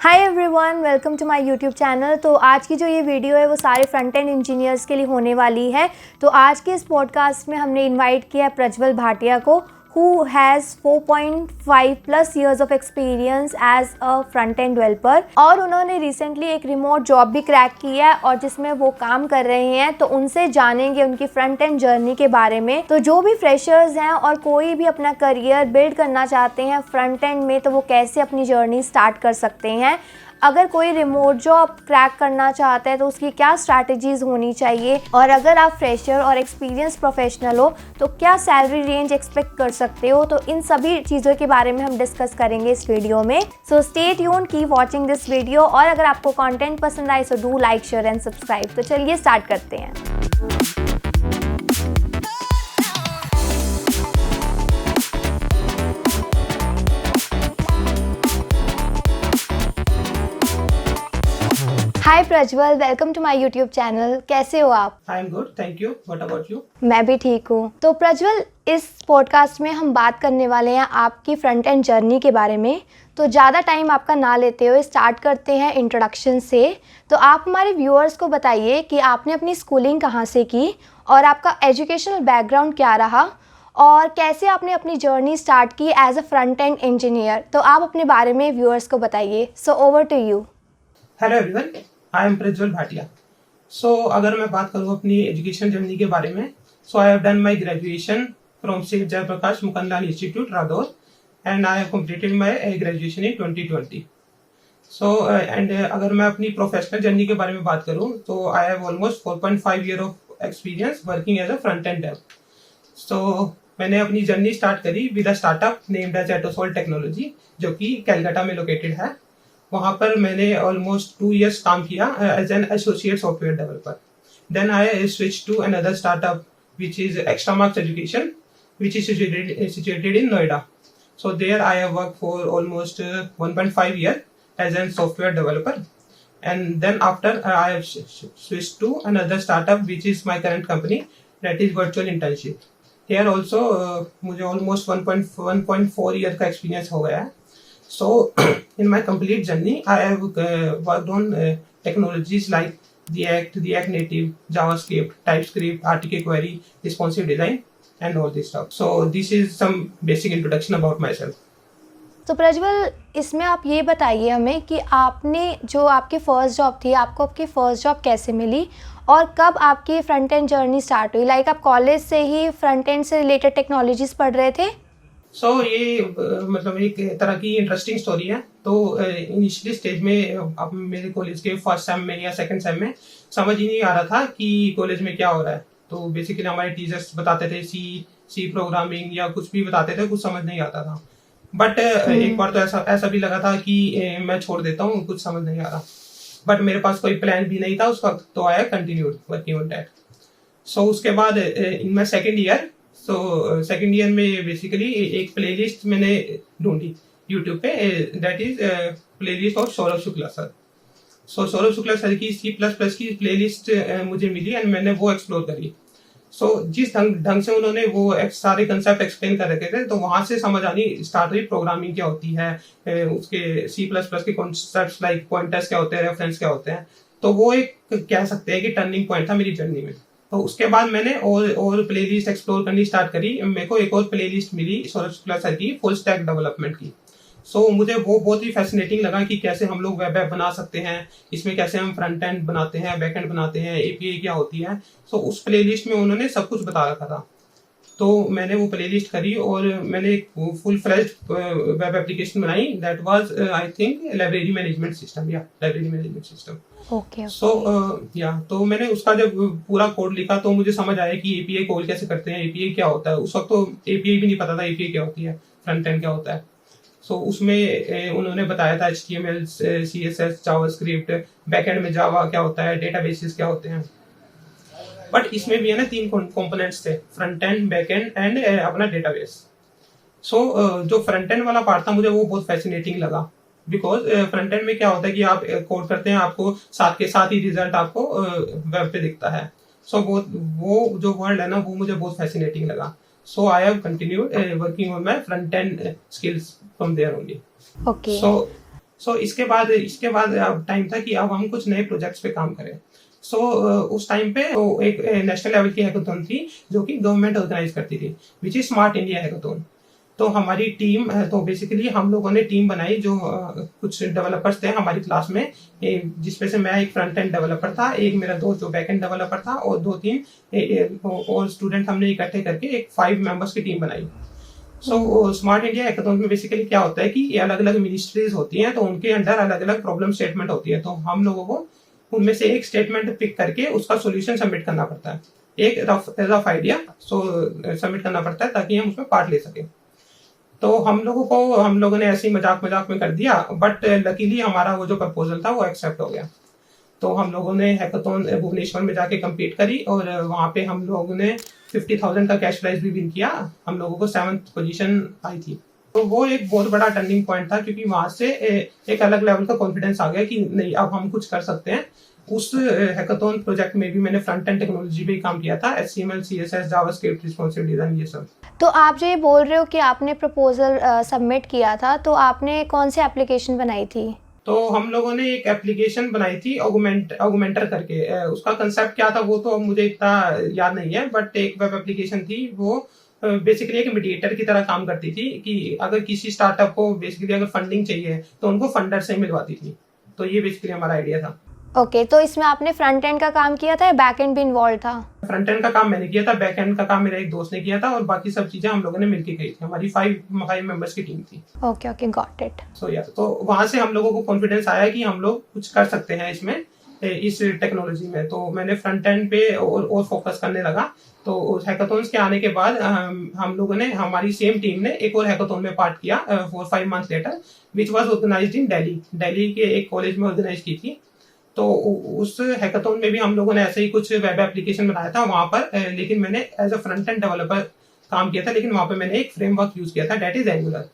Hi everyone, welcome to my YouTube channel. तो आज की जो ये वीडियो है वो सारे फ्रंट एंड इंजीनियर्स के लिए होने वाली है। तो आज के इस पॉडकास्ट में हमने इनवाइट किया है प्रज्वल भाटिया को, who has 4.5 plus years of experience as a front end developer। और उन्होंने रिसेंटली एक रिमोट जॉब भी क्रैक किया है और जिसमें वो काम कर रहे हैं। तो उनसे जानेंगे उनकी फ्रंट एंड जर्नी के बारे में। तो जो भी फ्रेशर्स हैं और कोई भी अपना करियर बिल्ड करना चाहते हैं फ्रंट एंड में, तो वो कैसे अपनी जर्नी स्टार्ट कर सकते हैं। अगर कोई रिमोट जॉब क्रैक करना चाहता है तो उसकी क्या स्ट्रैटेजीज होनी चाहिए, और अगर आप फ्रेशर और एक्सपीरियंस प्रोफेशनल हो तो क्या सैलरी रेंज एक्सपेक्ट कर सकते हो। तो इन सभी चीज़ों के बारे में हम डिस्कस करेंगे इस वीडियो में। So stay tuned, keep watching this video. और अगर आपको कंटेंट पसंद आए so do like, share and subscribe. तो चलिए स्टार्ट करते हैं। Hi Prajwal, welcome to my YouTube channel. कैसे हो आप? I am good, thank you. What about you? मैं भी ठीक हूँ। तो प्रज्वल, इस पॉडकास्ट में हम बात करने वाले हैं आपकी फ्रंट एंड जर्नी के बारे में। तो ज़्यादा टाइम आपका ना लेते हुए स्टार्ट करते हैं इंट्रोडक्शन से। तो आप हमारे व्यूअर्स को बताइए कि आपने अपनी स्कूलिंग कहाँ से की और आपका एजुकेशनल बैकग्राउंड क्या रहा और कैसे आपने अपनी जर्नी स्टार्ट की as a front end engineer. तो आप अपने बारे में व्यूअर्स को बताइए। So over to you. Hello everyone, I am Prajwal Bhatia. सो अगर मैं बात करूँ अपनी एजुकेशन जर्नी के बारे में, so I have done my graduation from Seth Jaiprakash Mukundlal institute Radaur and I have completed my graduation in 2020। So and अगर मैं अपनी प्रोफेशनल जर्नी के बारे में बात करूँ तो I have almost 4.5 year of experience working as a front end dev. So मैंने अपनी जर्नी स्टार्ट करी with a startup named as Atosol technology, जो कि कैलकाटा में लोकेटेड है। वहाँ पर मैंने ऑलमोस्ट 2 years काम किया as an associate software developer. Then I switch to another startup which is extra marks education, which is situated in Noida. So there I have worked for almost 1.5 year as a software developer, and then after I have switched to another startup which is my current company, that is virtual internship. Here also मुझे almost 1.4 year का experience हो गया है। So in my complete journey I have worked on technologies like React Native, JavaScript, TypeScript, RTK query, responsive design and all this stuff. So this is some basic introduction about myself. तो प्रज्वल, इसमें आप ये बताइए हमें कि आपने जो आपकी फ़र्स्ट जॉब थी, आपको आपकी फ़र्स्ट जॉब कैसे मिली और कब आपकी फ्रंट एंड जर्नी स्टार्ट हुई। लाइक आप कॉलेज से ही फ्रंट एंड से रिलेटेड टेक्नोलॉजीज पढ़ रहे थे? सो ये मतलब एक तरह की इंटरेस्टिंग स्टोरी है। तो इनिशियली स्टेज में अब मेरे कॉलेज के फर्स्ट सेम में या सेकंड सेम में समझ ही नहीं आ रहा था कि कॉलेज में क्या हो रहा है। तो बेसिकली हमारे टीचर्स बताते थे सी प्रोग्रामिंग या कुछ भी बताते थे, कुछ समझ नहीं आता था। बट एक बार तो ऐसा भी लगा था कि मैं छोड़ देता हूँ, कुछ समझ नहीं आ रहा। बट मेरे पास कोई प्लान भी नहीं था उस वक्त, तो I continued working on that. So उसके बाद इन माई सेकेंड ईयर, तो सेकेंड ईयर में बेसिकली एक प्लेलिस्ट मैंने ढूंढी यूट्यूब पे, that is playlist of Saurabh Shukla sir. So Saurabh Shukla sir की C++ की प्लेलिस्ट मुझे मिली एंड मैंने वो एक्सप्लोर करी। सो जिस ढंग से उन्होंने वो सारे कंसेप्ट एक्सप्लेन कर रखे थे, तो वहां से समझ आनी स्टार्ट हुई प्रोग्रामिंग क्या होती है, उसके C++ के कॉन्सेप्ट्स लाइक पॉइंटर्स क्या होते हैं, रेफरेंस क्या होते हैं। तो वो एक कह सकते हैं कि टर्निंग पॉइंट था मेरी जर्नी में। तो उसके बाद मैंने और प्लेलिस्ट एक्सप्लोर करनी स्टार्ट करी। मेरे को एक और प्लेलिस्ट मिली सौरभ शुक्ला सर की, फुल स्टैक डेवलपमेंट की। सो मुझे वो बहुत ही फैसिनेटिंग लगा कि कैसे हम लोग वेब ऐप बना सकते हैं, इसमें कैसे हम फ्रंट एंड बनाते हैं, बैक एंड बनाते हैं, API क्या होती है। सो उस प्लेलिस्ट में उन्होंने सब कुछ बता रखा था। तो मैंने वो प्लेलिस्ट करी और मैंने एक फुल फ्लेज्ड वेब एप्लीकेशन बनाई, that was I think library management system. Okay. So तो मैंने उसका जब पूरा कोड लिखा तो मुझे समझ आया कि API कॉल कैसे करते हैं, API क्या होता है। उस वक्त तो API भी नहीं पता था API क्या होती है, फ्रंट एंड क्या होता है। सो उसमें उन्होंने बताया था HTML, CSS, जावास्क्रिप्ट, बैकएंड में जावा क्या होता है, डेटाबेसेस क्या होते हैं। बट इसमें भी है ना 3 कंपोनेंट्स थे, front end, back and and अपना डेटाबेस। सो जो फ्रंट एंड वाला पार्ट था मुझे वो बहुत फैसिनेटिंग लगा, बिकॉज फ्रंट एंड में क्या होता है कि आप कोड करते हैं, आपको साथ के साथ ही रिजल्ट आपको वेब पे दिखता है। सो वो जो वर्ल्ड है ना, वो मुझे बहुत फैसिनेटिंग लगा। So I have continued working on my front end skills from there only. Okay. So इसके बाद अब टाइम था कि अब हम कुछ नए प्रोजेक्ट्स पे काम करें। उस टाइम पे तो एक नेशनल लेवल की हैकाथॉन थी जो कि गवर्नमेंट ऑर्गेनाइज करती थी, which is smart India hackathon. तो हमारी टीम तो बेसिकली हम लोगों ने टीम बनाई जो कुछ डेवलपर्स थे हमारी क्लास में, जिसमें से मैं एक फ्रंट एंड डेवलपर था, एक मेरा दोस्त जो बैक एंड डेवलपर था, और 2-3 और स्टूडेंट हमने इकट्ठे करके एक 5 मेंबर्स की टीम बनाई। स्मार्ट इंडिया हैकाथॉन में बेसिकली क्या होता है कि अलग अलग मिनिस्ट्रीज होती हैं, तो उनके अंडर अलग अलग प्रॉब्लम स्टेटमेंट होती है, तो हम लोगों को उनमें से एक स्टेटमेंट पिक करके उसका सोल्यूशन सबमिट करना पड़ता है, एक रफ आइडिया सबमिट करना पड़ता है ताकि हम उसमें पार्ट ले सके। तो हम लोगों ने ऐसे ही मजाक में कर दिया, बट लकीली हमारा वो जो प्रपोजल था वो एक्सेप्ट हो गया। तो हम लोगों ने हैकाथॉन भुवनेश्वर में जाके कम्पीट करी, और वहाँ पे हम लोगों ने 50,000 का कैश प्राइज भी विन किया। हम लोगों को 7th पोजीशन आई थी। तो वो एक बहुत बड़ा टर्निंग पॉइंट था, क्योंकि वहां से एक अलग लेवल का कॉन्फिडेंस आ गया कि नहीं, अब हम कुछ कर सकते हैं। उस हैकाथॉन प्रोजेक्ट में भी मैंने फ्रंट एंड टेक्नोलॉजी पे काम किया था, HTML, CSS, JavaScript, responsive design, ये सब। तो आप जो ये बोल रहे हो कि आपने प्रपोजल सबमिट किया था, तो आपने कौन सी एप्लीकेशन बनाई थी? तो हम लोगों ने एक एप्लीकेशन बनाई थी ऑगमेंटर करके। उसका कंसेप्ट क्या था वो तो मुझे इतना याद नहीं है, बट एक वेब एप्लीकेशन थी, वो बेसिकली एक मीडिएटर की तरह काम करती थी कि अगर किसी स्टार्टअप को बेसिकली अगर फंडिंग चाहिए तो उनको फंडर से मिलवाती थी। तो ये बेसिकली हमारा आइडिया था। ओके, तो इसमें आपने फ्रंट एंड का काम किया था या बैक एंड भी इन्वॉल्व था? फ्रंट एंड का काम मैंने किया था, बैक एंड का काम मेरे एक दोस्त ने किया था, और बाकी सब चीजें हम लोगों ने मिलकर की थी। हमारी 5 मेंबर्स की टीम थी। Okay, got it. तो वहां से हम लोगों को कॉन्फिडेंस आया कि हम लोग कुछ कर सकते हैं इसमें, इस टेक्नोलॉजी में। तो मैंने फ्रंट एंड पे और फोकस करने लगा। तो उस हैकाथॉन्स के आने के बाद हम लोगों ने, हमारी सेम टीम ने एक और हैकाथॉन में पार्ट किया 4-5 months later, which was organised in Delhi के एक कॉलेज में ऑर्गेनाइज की थी। तो उस हैकाथॉन में भी हम लोगों ने ऐसे ही कुछ वेब एप्लीकेशन बनाया था वहां पर, लेकिन मैंने as a front end developer काम किया था, लेकिन वहां पे मैंने एक फ्रेमवर्क यूज किया था, दैट इज एंगुलर।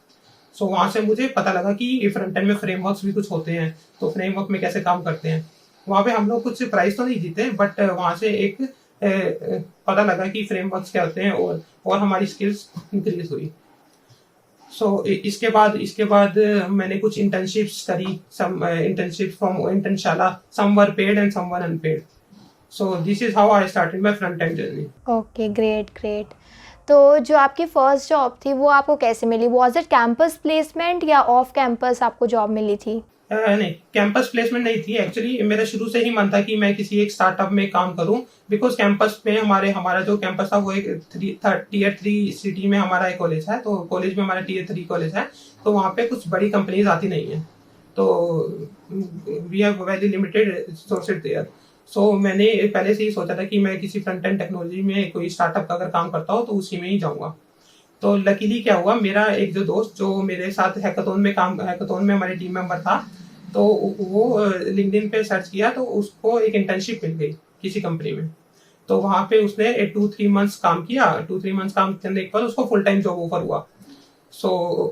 वहां से मुझे पता लगा कि फ्रंट एंड में फ्रेमवर्क्स भी कुछ होते हैं, तो फ्रेमवर्क में कैसे काम करते हैं। वहां पे हम लोग कुछ प्राइज तो नहीं जीते, बट वहां से एक पता लगा कि फ्रेमवर्क्स क्या होते हैं, और हमारी स्किल्स इंक्रीज हुई। इसके बाद मैंने कुछ इंटर्नशिप्स करी, some internship from Internshala, some were paid and some were unpaid. This is how I started my front end journey. Okay, great. तो जो आपकी फर्स्ट जॉब थी वो आपको कैसे मिली? वाज इट कैंपस प्लेसमेंट या ऑफ कैंपस आपको जॉब मिली थी? नहीं, कैंपस प्लेसमेंट नहीं थी। एक्चुअली मेरा शुरू से ही मन था कि मैं किसी एक स्टार्टअप में काम करूं, बिकॉज कैंपस में हमारा जो कैंपस था वो एक टियर 3 सिटी में हमारा एक कॉलेज है। तो कॉलेज में हमारा टियर 3 कॉलेज है, तो वहाँ पे कुछ बड़ी कंपनीज आती नहीं है, तो we have very limited resources there. मैंने पहले से ही सोचा था कि मैं किसी फ्रंट एंड टेक्नोलॉजी में कोई स्टार्टअप का अगर काम करता हूँ तो उसी में ही जाऊंगा। तो लकीली क्या हुआ, मेरा एक जो दोस्त जो मेरे साथ हैकाथॉन में हमारे टीम मेंबर था, तो वो लिंक्डइन पे सर्च किया तो उसको एक इंटर्नशिप मिल गई किसी कंपनी में। तो वहां पे उसने 2-3 मंथ्स काम किया। 2-3 मंथ्स काम करने के बाद उसको फुल टाइम जॉब ऑफर हुआ।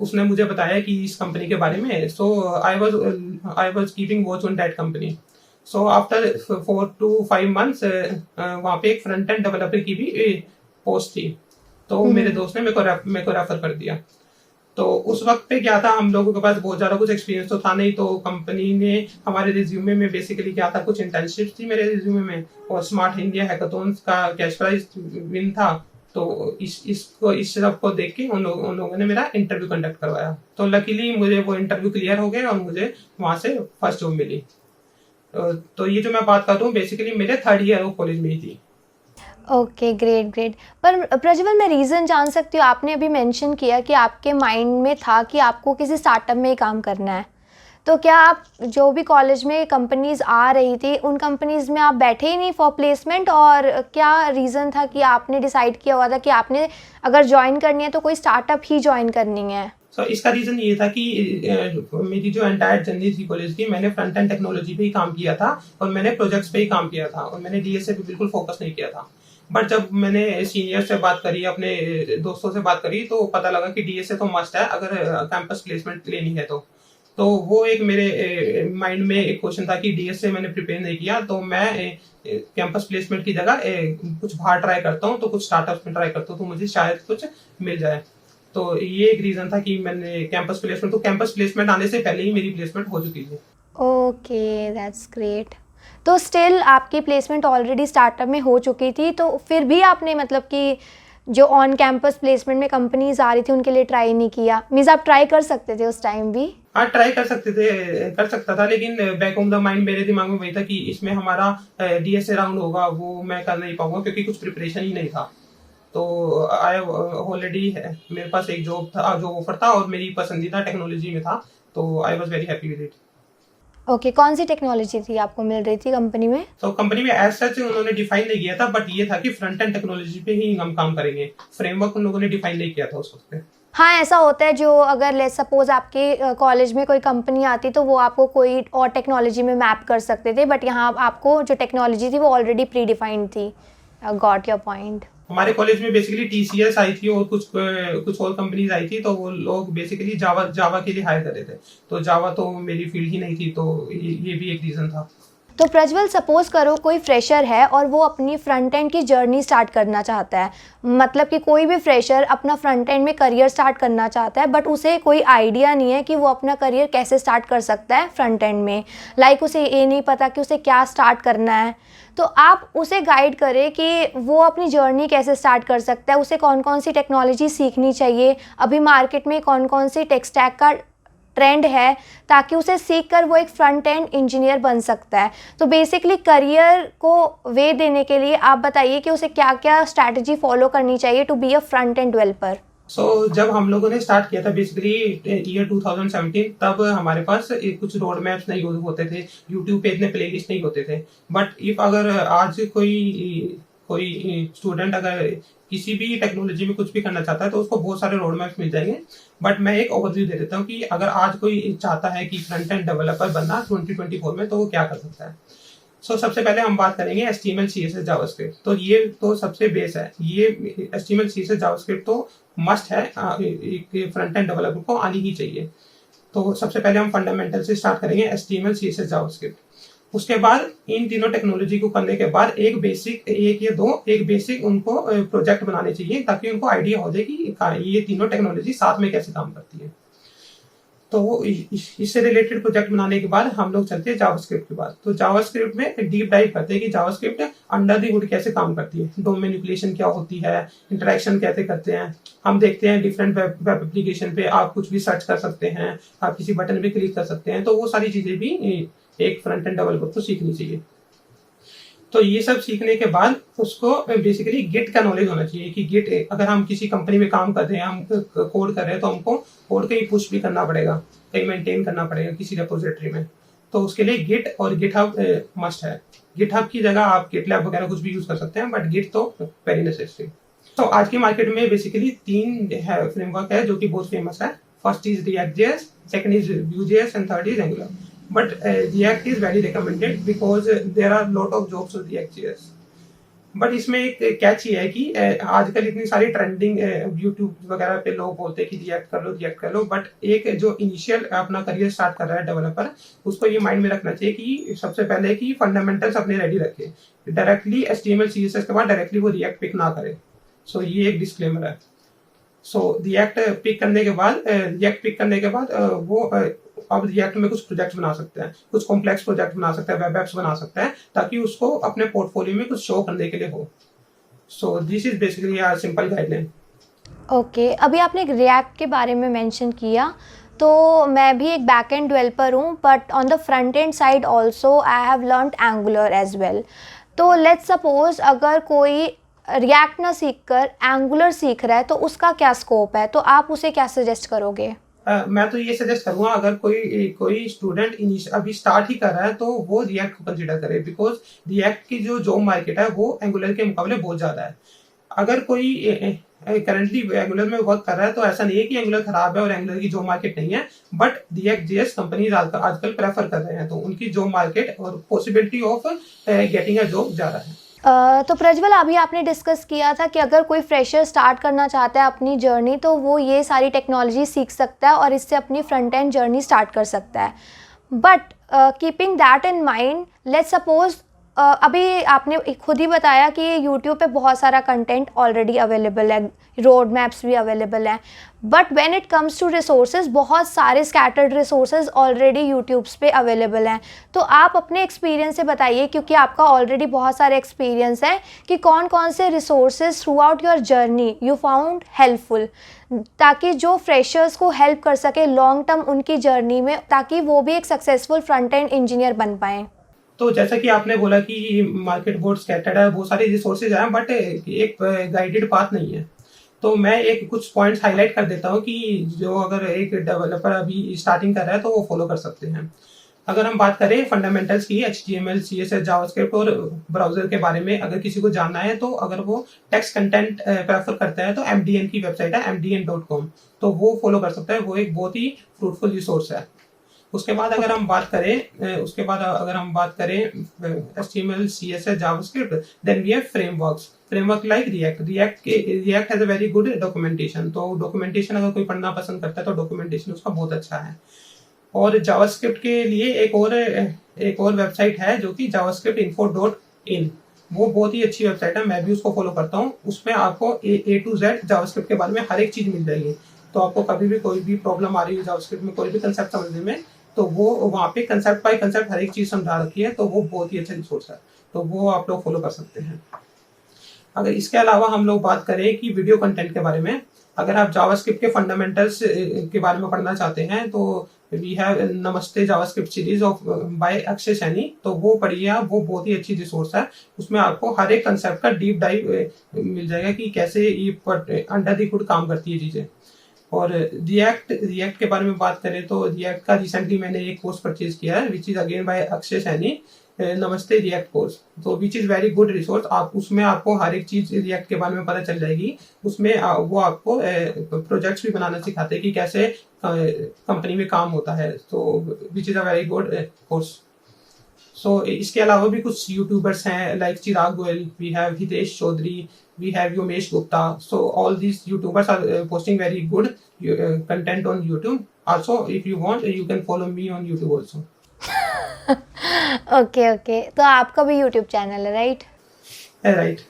उसने मुझे बताया कि इस कंपनी के बारे में। I was keeping watch on that company. After 4 to 5 months वहाँ पे एक फ्रंट एंड डेवलपर की भी पोस्ट थी, तो मेरे दोस्त ने मेरे को रेफर कर दिया। तो उस वक्त पे क्या था, हम लोगों के पास बहुत ज्यादा कुछ एक्सपीरियंस तो था नहीं, तो कंपनी ने हमारे रिज्यूमे में बेसिकली क्या था, कुछ इंटर्नशिप थी मेरे रिज्यूमे में, और स्मार्ट इंडिया हैकाथॉन का कैश प्राइज विन था। तो इस सब को देख के उन लोगों ने मेरा इंटरव्यू कंडक्ट करवाया। तो लकीली मुझे वो इंटरव्यू क्लियर हो गया और मुझे वहां से फर्स्ट जॉब मिली। तो ये जो मैं बात कर रहा हूँ बेसिकली मेरे 3rd ईयर ऑफ कॉलेज में ही थी। Okay, great. पर प्रज्वल, मैं रीज़न जान सकती हूँ? आपने अभी मेंशन किया कि आपके माइंड में था कि आपको किसी स्टार्टअप में ही काम करना है, तो क्या आप जो भी कॉलेज में कंपनीज आ रही थी उन कंपनीज में आप बैठे ही नहीं फॉर प्लेसमेंट, और क्या रीज़न था कि आपने डिसाइड किया हुआ था कि आपने अगर ज्वाइन करनी है तो कोई स्टार्टअप ही ज्वाइन करनी है? इसका रीजन ये था कि मेरी जो एंटायर जर्नी थी कॉलेज की, मैंने फ्रंट एंड टेक्नोलॉजी पे ही काम किया था और मैंने प्रोजेक्ट्स पे ही काम किया था और मैंने डीएसए पे बिल्कुल फोकस नहीं किया था। बट जब मैंने सीनियर से बात करी, अपने दोस्तों से बात करी, तो पता लगा कि डीएसए तो मस्ट है अगर कैंपस प्लेसमेंट लेनी है। तो वो एक मेरे माइंड में एक क्वेश्चन था कि डीएसए मैंने प्रिपेयर नहीं किया, तो मैं कैंपस प्लेसमेंट की जगह कुछ बाहर ट्राई करता हूँ, तो कुछ स्टार्टअप्स में ट्राई करता हूँ, तो मुझे शायद कुछ मिल जाए। तो ये एक रीजन था कि मैंने कैंपस प्लेसमेंट आने से पहले ही मेरी प्लेसमेंट हो चुकी थी। Okay, that's great. तो स्टिल आपकी प्लेसमेंट ऑलरेडी स्टार्टअप में हो चुकी थी, तो फिर भी आपने मतलब कि जो ऑन कैंपस प्लेसमेंट में कंपनीज आ रही थी उनके लिए ट्राई नहीं किया? मीन्स आप ट्राई कर सकते थे उस टाइम भी? हाँ, ट्राई कर सकता था, लेकिन बैक ऑफ द माइंड मेरे दिमाग में वही था कि इसमें हमारा डीएसए राउंड होगा, वो मैं कर नहीं पाऊंगा क्योंकि कुछ प्रिपरेशन ही नहीं था। तो आई ऑलरेडी मेरे पास एक जॉब था, जो ऑफर था और मेरी पसंदीदा टेक्नोलॉजी में था, तो I was very happy with it. Okay, कौन सी टेक्नोलॉजी थी आपको मिल रही थी कंपनी में? तो कंपनी में एज सच उन्होंने डिफाइन नहीं किया था, बट ये था कि फ्रंट एंड टेक्नोलॉजी पे ही हम काम करेंगे। फ्रेमवर्क उन लोगों ने डिफाइन नहीं किया था उस वक्त पे। हाँ, ऐसा होता है, जो अगर लेट्स सपोज आपके कॉलेज में कोई कंपनी आती तो वो आपको कोई और टेक्नोलॉजी में मैप कर सकते थे, बट यहाँ आपको जो टेक्नोलॉजी थी वो ऑलरेडी प्री डिफाइंड थी। Got your point. हमारे कॉलेज में बेसिकली टीसीएस आई थी और कुछ और कंपनीज आई थी, तो वो लोग बेसिकली जावा के लिए हायर कर रहे थे। तो जावा तो मेरी फील्ड ही नहीं थी, तो ये भी एक रीजन था। तो प्रज्वल, सपोज करो कोई फ्रेशर है और वो अपनी फ्रंट एंड की जर्नी स्टार्ट करना चाहता है, मतलब कि कोई भी फ्रेशर अपना फ्रंट एंड में करियर स्टार्ट करना चाहता है, बट उसे कोई आइडिया नहीं है कि वो अपना करियर कैसे स्टार्ट कर सकता है फ्रंट एंड में। लाइक उसे ये नहीं पता कि उसे क्या स्टार्ट करना है, तो आप उसे गाइड करें कि वो अपनी जर्नी कैसे स्टार्ट कर सकता है, उसे कौन कौन सी टेक्नोलॉजी सीखनी चाहिए, अभी मार्केट में कौन कौन सी टेक स्टैक का ट्रेंड है, ताकि उसे सीख कर वो एक फ्रंट एंड इंजीनियर बन सकता है। तो बेसिकली करियर को वे देने के लिए आप बताइए कि उसे क्या क्या स्ट्रैटेजी फॉलो करनी चाहिए to be a front end developer. जब हम लोगों ने स्टार्ट किया था बेसिकली ईयर 2017, तब हमारे पास कुछ रोड मैप्स नहीं होते थे, यूट्यूब पे इतने प्लेलिस्ट नहीं होते थे। बट इफ अगर आज कोई स्टूडेंट अगर किसी भी टेक्नोलॉजी में कुछ भी करना चाहता है तो उसको बहुत सारे रोड मैप्स मिल जाएंगे। बट मैं एक ओवरव्यू दे देता हूँ कि अगर आज कोई चाहता है कि फ्रंट एंड डेवलपर बनना 2024 में, तो वो क्या कर सकता है। सबसे पहले हम बात करेंगे HTML CSS जावास्क्रिप्ट। तो ये तो सबसे बेस है, ये HTML CSS जावास्क्रिप्ट तो मस्ट है, एक फ्रंट एंड डेवलपर को आनी ही चाहिए। तो सबसे पहले हम फंडामेंटल से स्टार्ट करेंगे, HTML CSS जावास्क्रिप्ट। उसके बाद इन तीनों टेक्नोलॉजी को करने के बाद एक बेसिक उनको प्रोजेक्ट बनाने चाहिए, ताकि उनको आइडिया हो जाए कि ये तीनों टेक्नोलॉजी साथ में कैसे काम करती है। तो इससे रिलेटेड प्रोजेक्ट बनाने के बाद हम लोग चलते हैं जावास्क्रिप्ट के बाद। तो जावास्क्रिप्ट में डीप डाइव करते हैं कि जावास्क्रिप्ट अंडर द हुड कैसे काम करती है, डोमेन मैनिपुलेशन क्या होती है, इंटरेक्शन कैसे करते हैं। हम देखते हैं डिफरेंट वेब एप्लीकेशन पे आप कुछ भी सर्च कर सकते हैं, आप किसी बटन पे क्लिक कर सकते हैं। तो वो सारी चीजें भी एक फ्रंट एंड डेवलपर को सीखनी चाहिए। तो ये सब सीखने के बाद उसको बेसिकली गिट का नॉलेज होना चाहिए कि गिट, अगर हम किसी कंपनी में काम कर रहे हैं, हम कोड कर रहे हैं, तो हमको कोड कहीं पुश भी करना पड़ेगा, कहीं मेंटेन करना पड़ेगा किसी रेपोजिटरी में। तो उसके लिए गिट और गिटहब मस्ट है। गिटहब की जगह आप गिटलैब वगैरह कुछ भी यूज कर सकते हैं, बट गिट तो वेरी नेसेसरी। तो आज की मार्केट में बेसिकली 3 फ्रेमवर्क है जो कि बहुत फेमस है। First is React.js, second is Vue.js and third is Angular. But React is very recommended because there are lot of jobs on React.js. But इसमें एक कैच ये है कि आजकल इतनी सारी ट्रेंडिंग यूट्यूब वगैरह पे लोग बोलते हैं कि रिएक्ट कर लो, बट एक जो इनिशियल अपना करियर स्टार्ट कर रहा है डेवलपर, उसको ये माइंड में रखना चाहिए कि सबसे पहले कि फंडामेंटल्स अपने रेडी रखे, डायरेक्टली HTML CSS के बाद डायरेक्टली वो रिएक्ट पिक ना करे। सो ये एक डिस्क्लेमर है। रिएक्ट पिक करने के बाद वो अब रिएक्ट में कुछ प्रोजेक्ट बना सकते हैं, कुछ कॉम्प्लेक्स प्रोजेक्ट बना सकते हैं, वेब एप्स बना सकते हैं, ताकि उसको अपने पोर्टफोलियो में कुछ शो करने के लिए हो। So this is basically our simple guideline. Okay, अभी आपने रिएक्ट के बारे में मेंशन किया, तो मैं भी एक बैक एंड डेवलपर हूँ, but on the front end side also I have learned Angular as well. तो लेट्स सपोज अगर कोई रिएक्ट ना सीख कर एंगुलर सीख रहा है, तो उसका क्या स्कोप है, तो आप उसे क्या सजेस्ट करोगे? मैं तो ये सजेस्ट करूंगा, अगर कोई स्टूडेंट अभी स्टार्ट ही कर रहा है तो वो रिएक्ट को कंसीडर करे, बिकॉज रिएक्ट की जो जॉब मार्केट है वो एंगुलर के मुकाबले बहुत ज्यादा है। अगर कोई करंटली एंगुलर में वर्क कर रहा है तो ऐसा नहीं है कि एंगुलर खराब है और एंगुलर की जॉब मार्केट नहीं है, बट React.js कंपनीज आजकल प्रेफर कर रहे हैं, तो उनकी जॉब मार्केट और possibility of getting a job ज्यादा है। तो प्रज्वल, अभी आपने डिस्कस किया था कि अगर कोई फ्रेशर स्टार्ट करना चाहता है अपनी जर्नी, तो वो ये सारी टेक्नोलॉजी सीख सकता है और इससे अपनी फ्रंट एंड जर्नी स्टार्ट कर सकता है। But keeping that in mind, let's suppose अभी आपने खुद ही बताया कि यूट्यूब पे बहुत सारा कंटेंट ऑलरेडी अवेलेबल है, रोड मैप्स भी अवेलेबल हैं, but when it comes to resources बहुत सारे स्कैटर्ड रिसोर्सेज ऑलरेडी यूट्यूब्स पे अवेलेबल हैं। तो आप अपने एक्सपीरियंस से बताइए, क्योंकि आपका ऑलरेडी बहुत सारे एक्सपीरियंस है, कि कौन कौन से resources through out your journey you found helpful, ताकि जो फ्रेशर्स को हेल्प कर सके लॉन्ग टर्म उनकी जर्नी में, ताकि वो भी एक सक्सेसफुल फ्रंट एंड इंजीनियर बन पाएँ। तो जैसा कि आपने बोला कि मार्केट बहुत स्कैटर्ड है, बहुत सारे रिसोर्सेज हैं, बट एक गाइडेड पाथ नहीं है। तो मैं एक कुछ पॉइंट्स हाईलाइट कर देता हूँ कि जो अगर एक डेवलपर अभी स्टार्टिंग कर रहा है तो वो फॉलो कर सकते हैं। अगर हम बात करें फंडामेंटल्स की, HTML, CSS, जावास्क्रिप्ट और ब्राउजर के बारे में अगर किसी को जानना है, तो अगर वो टेक्स्ट कंटेंट प्रेफर करता है तो MDN की वेबसाइट है mdn.com, तो वो फॉलो कर सकता है। वो एक बहुत ही फ्रूटफुल रिसोर्स है। उसके बाद अगर हम बात करें HTML, CSS, JavaScript, then we have framework like React has a very good documentation। तो डॉक्यूमेंटेशन अगर कोई पढ़ना पसंद करता है तो डॉक्यूमेंटेशन उसका बहुत अच्छा है। और जावास्क्रिप्ट के लिए एक और वेबसाइट है जो कि javascriptinfo.in, वो बहुत ही अच्छी वेबसाइट है, मैं भी उसको फॉलो करता हूँ। उसमें आपको A to Z जावास्क्रिप्ट के बारे में हर एक चीज मिल जाएगी। तो आपको कभी भी कोई भी प्रॉब्लम आ रही है जावास्क्रिप्ट में, कोई भी कंसेप्ट समझने में, तो वो वहाँ पे कंसेप्ट बाय कंसेप्ट हर एक चीज समझा रखी है। तो वो बहुत ही अच्छा रिसोर्स है, तो वो आप लोग फॉलो कर सकते हैं। अगर इसके अलावा हम लोग बात करें कि वीडियो कंटेंट के बारे में, अगर आप जावास्क्रिप्ट के फंडामेंटल्स के बारे में पढ़ना चाहते हैं तो we have Namaste JavaScript series of by Akshay Saini, तो वो पढ़िए आप, वो बहुत ही अच्छी रिसोर्स है। उसमें आपको हर एक कंसेप्ट का डीप डाइव मिल जाएगा कि कैसे ये अंडर द हुड काम करती है चीजें। और रिएक्ट के बारे में बात करें तो रिएक्ट का रिसेंटली मैंने एक कोर्स परचेज किया है, which is again by Akshay Saini, Namaste React course, तो which is very good resource. आप उसमें आपको हर एक चीज रिएक्ट के बारे में पता चल जाएगी। उसमें वो आपको प्रोजेक्ट्स भी बनाना सिखाते हैं कि कैसे कंपनी में काम होता है, तो which is a very good course. So इसके अलावा भी कुछ यूट्यूबर्स हैं like Chirag Goyal, we have Hitesh Choudhary, we have Yomesh Gupta, so all these YouTubers are posting very good content on YouTube. Also, if you want, you can follow me on YouTube also. Okay, तो आपका भी YouTube channel है, right? Right.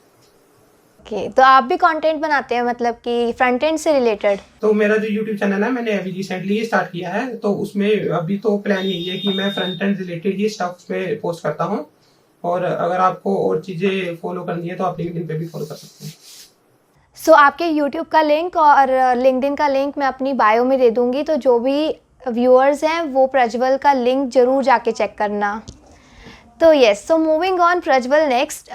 Okay, तो आप भी content बनाते हैं, मतलब कि फ्रंट एंड से रिलेटेड? तो मेरा जो यूट्यूब चैनल है मैंने अभी रिसेंटली ही स्टार्ट किया है, तो उसमें अभी तो प्लान यही है कि मैं फ्रंट एंड रिलेटेड ही स्टफ उसमें पोस्ट करता हूँ। और अगर आपको और चीजें फॉलो करनी है तो आप लिंक्डइन पे भी फॉलो कर सकते हैं। सो आपके यूट्यूब का लिंक और लिंक्डइन का लिंक मैं अपनी बायो में दे दूंगी, तो जो भी व्यूअर्स हैं वो प्रज्वल का लिंक जरूर जाके चेक करना। तो yes, so moving on Prajwal, next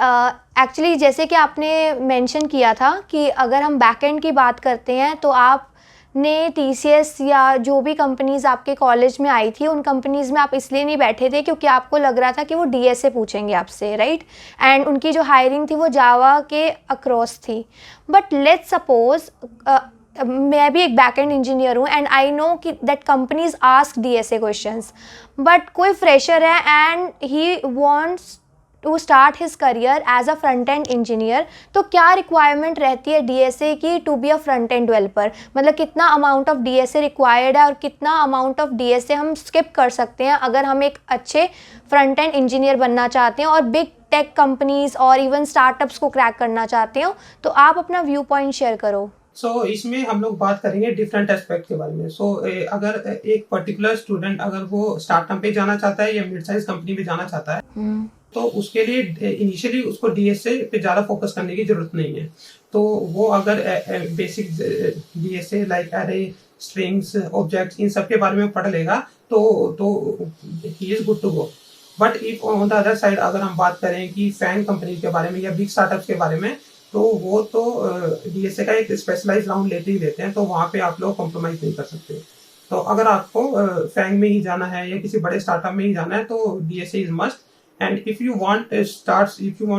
actually जैसे कि आपने मेंशन किया था कि अगर हम बैकएंड की बात करते हैं तो आप ने TCS या जो भी कंपनीज़ आपके कॉलेज में आई थी, उन कंपनीज़ में आप इसलिए नहीं बैठे थे क्योंकि आपको लग रहा था कि वो DSA पूछेंगे आपसे, राइट? एंड उनकी जो हायरिंग थी वो जावा के अक्रॉस थी। बट लेट्स सपोज मैं भी एक बैकएंड इंजीनियर हूँ एंड आई नो कि that companies ask DSA questions, but कोई फ्रेशर है and he wants to start his career as a front end engineer, तो क्या रिक्वायरमेंट रहती है DSA की to be a front end developer? मतलब कितना अमाउंट ऑफ DSA रिक्वायर्ड है और कितना अमाउंट ऑफ DSA हम स्किप कर सकते हैं अगर हम एक अच्छे फ्रंट एंड इंजीनियर बनना चाहते हैं और बिग टेक कंपनीज और इवन स्टार्टअप्स को क्रैक करना चाहते हो? तो आप अपना व्यू पॉइंट शेयर करो। इसमें हम लोग बात करेंगे डिफरेंट एस्पेक्ट के बारे में। अगर एक पर्टिकुलर स्टूडेंट अगर वो स्टार्टअप पे जाना चाहता है या मिड साइज कंपनी में जाना चाहता है, तो उसके लिए इनिशियली उसको DSA पे ज़्यादा फोकस करने की जरूरत नहीं है। तो वो अगर basic DSA like array, strings, objects, इन सब के बारे में पढ़ लेगा तो ही is good to go. But if on the other side अगर हम बात करें कि फैन कंपनी के बारे में या बिग स्टार्टअप्स के बारे में, तो वो तो DSA का एक स्पेशलाइज राउंड लेते ही लेते हैं, तो वहाँ पे आप लोग कॉम्प्रोमाइज नहीं कर सकते। तो अगर आपको फैंग में ही जाना है या किसी बड़े स्टार्टअप में ही जाना है तो DSA is must. And if you want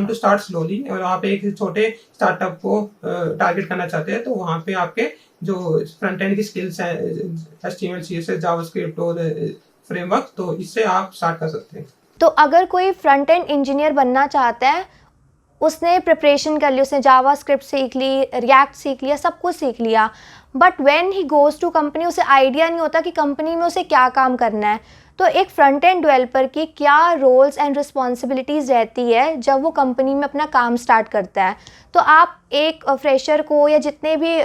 to start slowly और आप एक छोटे स्टार्टअप को टारगेट करना चाहते हैं, तो वहाँ पे आपके जो फ्रंट एंड की स्किल्स हैं HTML, CSS, जावास्क्रिप्ट और फ्रेमवर्क, तो इससे आप स्टार्ट कर सकते हैं। तो अगर कोई फ्रंट एंड इंजीनियर बनना चाहता है, उसने प्रिपरेशन कर ली, उसने जावास्क्रिप्ट सीख ली, रिएक्ट सीख लिया, सब कुछ सीख लिया, but when he goes to company उसे आइडिया नहीं होता कि कंपनी में उसे क्या काम करना है, तो एक फ्रंट एंड डेवलपर की क्या रोल्स एंड रिस्पॉन्सिबिलिटीज़ रहती है जब वो कंपनी में अपना काम स्टार्ट करता है? तो आप एक फ्रेशर को या जितने भी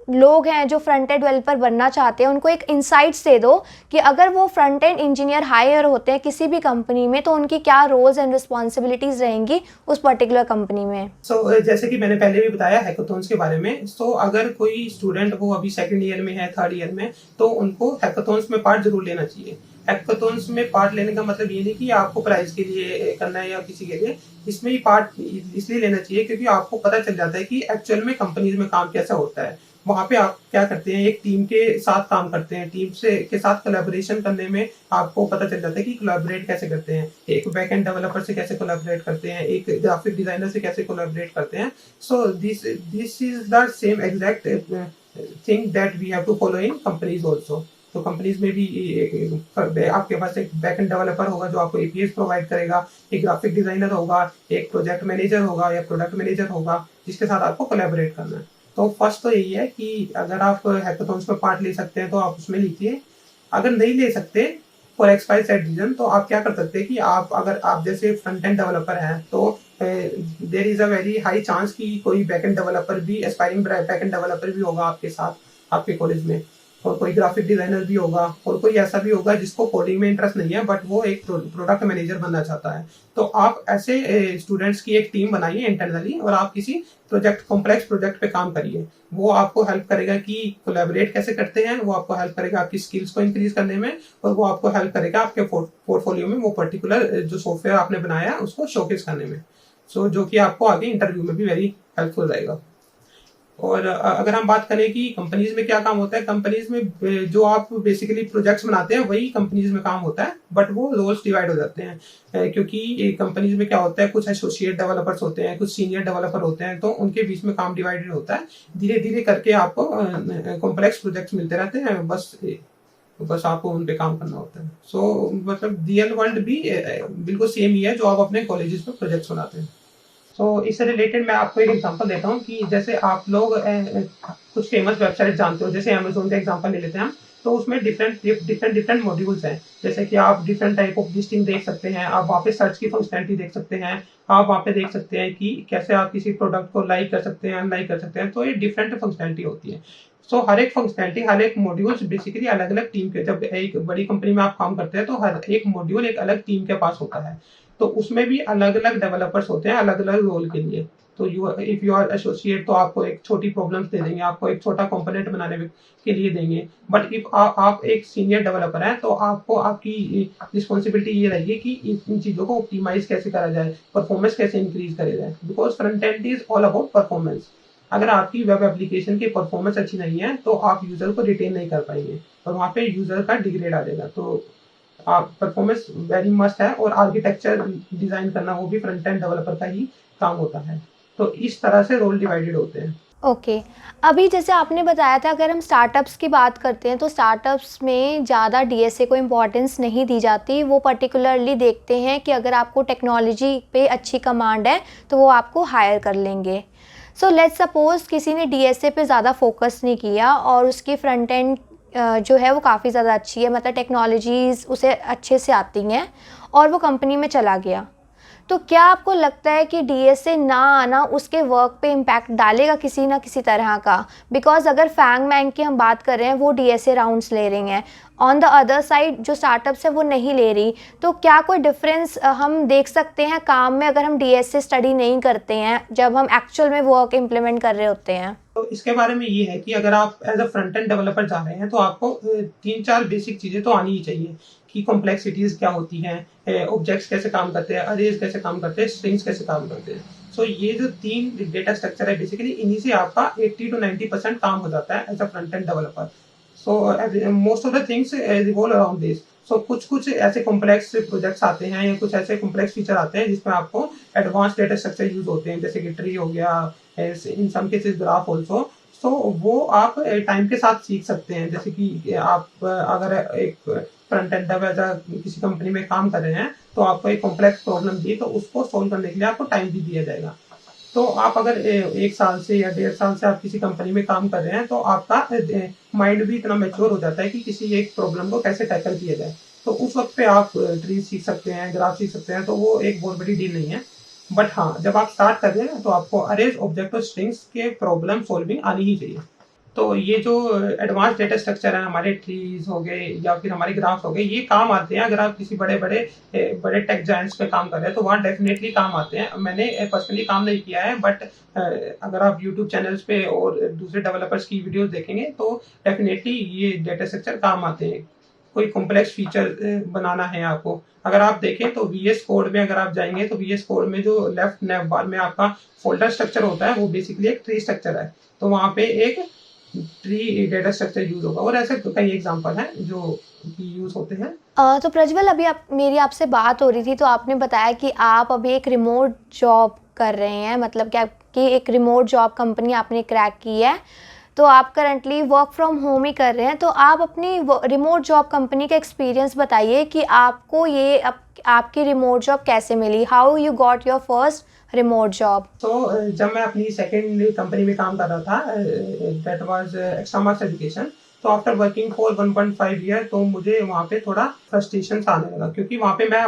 लोग हैं जो फ्रंट एंड डेवलपर बनना चाहते हैं उनको एक इंसाइट्स दे दो कि अगर वो फ्रंट एंड इंजीनियर हायर होते हैं किसी भी कंपनी में तो उनकी क्या रोल्स एंड रिस्पॉन्सिबिलिटीज़ रहेंगी उस पर्टिकुलर कंपनी में। जैसे कि मैंने पहले भी बताया हैकाथॉन्स के बारे में, अगर कोई स्टूडेंट वो अभी सेकंड ईयर में है, थर्ड ईयर में, तो उनको हैकाथॉन्स में पार्ट जरूर लेना चाहिए। हैकाथॉन्स में पार्ट लेने का मतलब ये नहीं कि आपको प्राइज के लिए करना है या किसी के लिए, इसमें ही पार्ट इसलिए लेना चाहिए क्योंकि आपको पता चल जाता है कि एक्चुअल में कंपनीज में काम कैसा होता है। वहां पे आप क्या करते हैं, एक टीम के साथ काम करते हैं, टीम से के साथ कोलैबोरेशन करने में आपको पता चल जाता है कि कोलैबोरेट कैसे करते हैं, एक बैक एंड डेवलपर से कैसे कोलैबोरेट करते हैं, एक ग्राफिक डिजाइनर से कैसे कोलैबोरेट करते हैं। So this is the same exact thing that we have to follow in companies also. तो कंपनीज में भी आपके पास एक बैक एंड डेवलपर होगा जो आपको एपीआईज प्रोवाइड करेगा, एक ग्राफिक डिजाइनर होगा, एक प्रोजेक्ट मैनेजर होगा या प्रोडक्ट मैनेजर होगा जिसके साथ आपको कोलैबोरेट करना है। तो फर्स्ट तो यही है कि अगर आप हैकाथॉन्स में पार्ट ले सकते हैं तो आप उसमें लीजिए। अगर नहीं ले सकते for X Y Z reason तो आप क्या कर सकते हैं कि अगर आप जैसे फ्रंट एंड डेवलपर हैं तो there is a very high chance कि कोई बैक एंड डेवलपर भी, एस्पायरिंग बैक एंड डेवलपर भी होगा आपके साथ आपके कॉलेज में, और कोई ग्राफिक डिजाइनर भी होगा, और कोई ऐसा भी होगा जिसको कोडिंग में इंटरेस्ट नहीं है बट वो एक प्रोडक्ट मैनेजर बनना चाहता है। तो आप ऐसे स्टूडेंट्स की एक टीम बनाइए इंटरनली और आप किसी कॉम्प्लेक्स प्रोजेक्ट पे काम करिए। वो आपको हेल्प करेगा कि कोलैबोरेट कैसे करते हैं, वो आपको हेल्प करेगा आपकी स्किल्स को इंक्रीज करने में, और वो आपको हेल्प करेगा आपके पोर्टफोलियो में वो पर्टिकुलर जो सॉफ्टवेयर आपने बनाया है उसको शोकेस करने में। जो कि आपको आगे इंटरव्यू में भी वेरी हेल्पफुल रहेगा। और अगर हम बात करें कि कंपनीज में क्या काम होता है, कंपनीज में जो आप बेसिकली प्रोजेक्ट्स बनाते हैं वही कंपनीज में काम होता है, बट वो रोल्स डिवाइड हो जाते हैं क्योंकि कंपनीज में क्या होता है, कुछ एसोसिएट डेवलपर्स होते हैं, कुछ सीनियर डेवलपर होते हैं, तो उनके बीच में काम डिवाइडेड होता है। धीरे धीरे करके आपको कॉम्प्लेक्स प्रोजेक्ट्स मिलते रहते हैं, बस आपको उन पे काम करना होता है। मतलब रियल वर्ल्ड भी बिल्कुल सेम ही है जो आप अपने कॉलेजेस में प्रोजेक्ट्स बनाते हैं। इससे रिलेटेड मैं आपको एक एग्जांपल देता हूँ कि जैसे आप लोग कुछ फेमस वेबसाइट जानते हो, जैसे अमेज़न का एग्जांपल ले लेते हैं हम, तो उसमें डिफरेंट मॉड्यूल्स हैं। जैसे कि आप डिफरेंट टाइप ऑफ लिस्टिंग देख सकते हैं, आप वहाँ पे सर्च की फंक्शनैलिटी देख सकते हैं, आप वहाँ पे देख सकते हैं कि कैसे आप किसी प्रोडक्ट को लाइक कर सकते हैं, अनलाइक कर सकते हैं। तो ये डिफरेंट फंक्शनैलिटी होती है। हर एक फंक्शनैलिटी, हर एक मॉड्यूल्स बेसिकली अलग अलग टीम के, जब एक बड़ी कंपनी में आप काम करते हैं तो हर एक मॉड्यूल एक अलग टीम के पास होता है, तो उसमें भी अलग अलग डेवलपर्स होते हैं अलग अलग रोल के लिए। तो इफ यू आर एसोसिएट तो आपको एक छोटी प्रॉब्लम्स दे देंगे, आपको एक छोटा कंपोनेंट बनाने के लिए देंगे। बट इफ आप एक सीनियर डेवलपर हैं तो आपको आपकी रिस्पॉन्सिबिलिटी ये रहेगी कि इन चीज़ों को ऑप्टिमाइज कैसे करा जाए, परफॉर्मेंस कैसे इंक्रीज करा जाए, because front end is all about performance. अगर आपकी वेब एप्लीकेशन की परफॉर्मेंस अच्छी नहीं है तो आप यूजर को रिटेन नहीं कर पाएंगे और वहाँ पे यूजर का डिग्रेड आ जाएगा। तो परफॉर्मेंस वेरी मस्ट है, और आर्किटेक्चर डिजाइन करना वो भी फ्रंट एंड डेवलपर का ही काम होता है। तो इस तरह से रोल डिवाइडेड होते हैं। ओके अभी जैसे आपने बताया था अगर हम स्टार्टअप्स की बात करते हैं तो स्टार्टअप्स में ज़्यादा डीएसए को इम्पॉर्टेंस नहीं दी जाती। वो पर्टिकुलरली देखते हैं कि अगर आपको टेक्नोलॉजी पे अच्छी कमांड है तो वो आपको हायर कर लेंगे। सो लेट्स सपोज़ किसी ने डीएसए पे ज़्यादा फोकस नहीं किया और उसकी फ्रंट एंड जो है वो काफ़ी ज़्यादा अच्छी है, मतलब टेक्नोलॉजीज़ उसे अच्छे से आती हैं और वो कंपनी में चला गया, तो क्या आपको लगता है कि डीएसए ना आना उसके वर्क पे इम्पैक्ट डालेगा किसी ना किसी तरह का? बिकॉज अगर फैंग मैंग की हम बात कर रहे हैं वो डीएसए राउंड्स ले रही हैं, ऑन द अदर साइड जो स्टार्टअप्स है वो नहीं ले रही, तो क्या कोई डिफरेंस हम देख सकते हैं काम में अगर हम डीएसए स्टडी नहीं करते हैं जब हम एक्चुअल में वर्क इम्प्लीमेंट कर रहे होते हैं? तो इसके बारे में ये है कि अगर आप as a front end developer जा रहे हैं तो आपको 3-4 बेसिक चीजें तो आनी ही चाहिए कि कॉम्प्लेक्सिटीज क्या होती हैं, ऑब्जेक्ट्स कैसे काम करते हैं, अरेज कैसे काम करते हैं, स्ट्रिंग्स कैसे काम करते हैं। ये जो 3 डेटा स्ट्रक्चर है बेसिकली इन्हीं से आपका 80 to 90% काम हो जाता है as a front end developer. Most of the things revolve around this. कुछ ऐसे कॉम्प्लेक्स प्रोजेक्ट्स आते हैं या कुछ ऐसे कॉम्प्लेक्स फीचर आते हैं जिसमें आपको एडवांस डेटा स्ट्रक्चर यूज होते हैं, जैसे कि ट्री हो गया, इन सम केसेस ग्राफ ऑल्सो। वो आप टाइम के साथ सीख सकते हैं। जैसे कि आप अगर एक फ्रंट एंड किसी कंपनी में काम कर रहे हैं तो आपको एक कॉम्प्लेक्स प्रॉब्लम दी तो उसको सोल्व करने के लिए आपको टाइम भी दिया जाएगा। तो आप अगर 1 साल से या 1.5 साल से आप किसी कंपनी में काम कर रहे हैं तो आपका माइंड भी इतना मैच्योर हो जाता है कि किसी एक प्रॉब्लम को कैसे टैकल किया जाए। तो उस वक्त पे आप ट्री सीख सकते हैं, ग्राफ सीख सकते हैं, तो वो एक बहुत बड़ी डील नहीं है। बट हाँ, जब आप स्टार्ट कर रहे हैं तो आपको अरेज, ऑब्जेक्ट और स्ट्रिंग्स के प्रॉब्लम सॉल्विंग आनी ही चाहिए। तो ये जो एडवांस डेटा स्ट्रक्चर है, हमारे ट्रीज हो गए या फिर हमारे ग्राफ्स हो गए, ये काम आते हैं अगर आप किसी बड़े बड़े टेक जायंट्स पे काम कर रहे हैं, तो वहाँ डेफिनेटली काम आते हैं। मैंने पर्सनली काम नहीं किया है, बट अगर आप यूट्यूब चैनल्स पे और दूसरे डेवलपर्स की वीडियोस देखेंगे तो डेफिनेटली ये डेटा स्ट्रक्चर काम आते हैं। कोई कॉम्प्लेक्स फीचर बनाना है आपको, अगर आप देखें तो VS कोड में अगर आप जाएंगे तो VS कोड में जो लेफ्ट नैव बार में आपका फोल्डर स्ट्रक्चर होता है वो बेसिकली एक ट्री स्ट्रक्चर है। तो वहाँ पे एक ट्री डेटा स्ट्रक्चर यूज होगा, और ऐसे कई एग्जांपल हैं जो यूज होते हैं। तो प्रज्वल, अभी मेरी आपसे बात हो रही थी तो आपने बताया कि आप अभी एक रिमोट जॉब कर रहे हैं, मतलब कि आपकी एक रिमोट जॉब कंपनी आपने क्रैक की है, तो आप करंटली वर्क फ्रॉम होम ही कर रहे हैं। तो आप अपनी रिमोट जॉब कंपनी का एक्सपीरियंस बताइए कि आपको ये आपकी रिमोट जॉब कैसे मिली, how you got your first remote job. तो जब मैं अपनी सेकेंड कंपनी में काम कर रहा था, that was extra marks education, तो आफ्टर वर्किंग फॉर 1.5 ईयर तो मुझे वहाँ पे थोड़ा फ्रस्ट्रेशन आने लगा, क्योंकि वहाँ पे मैं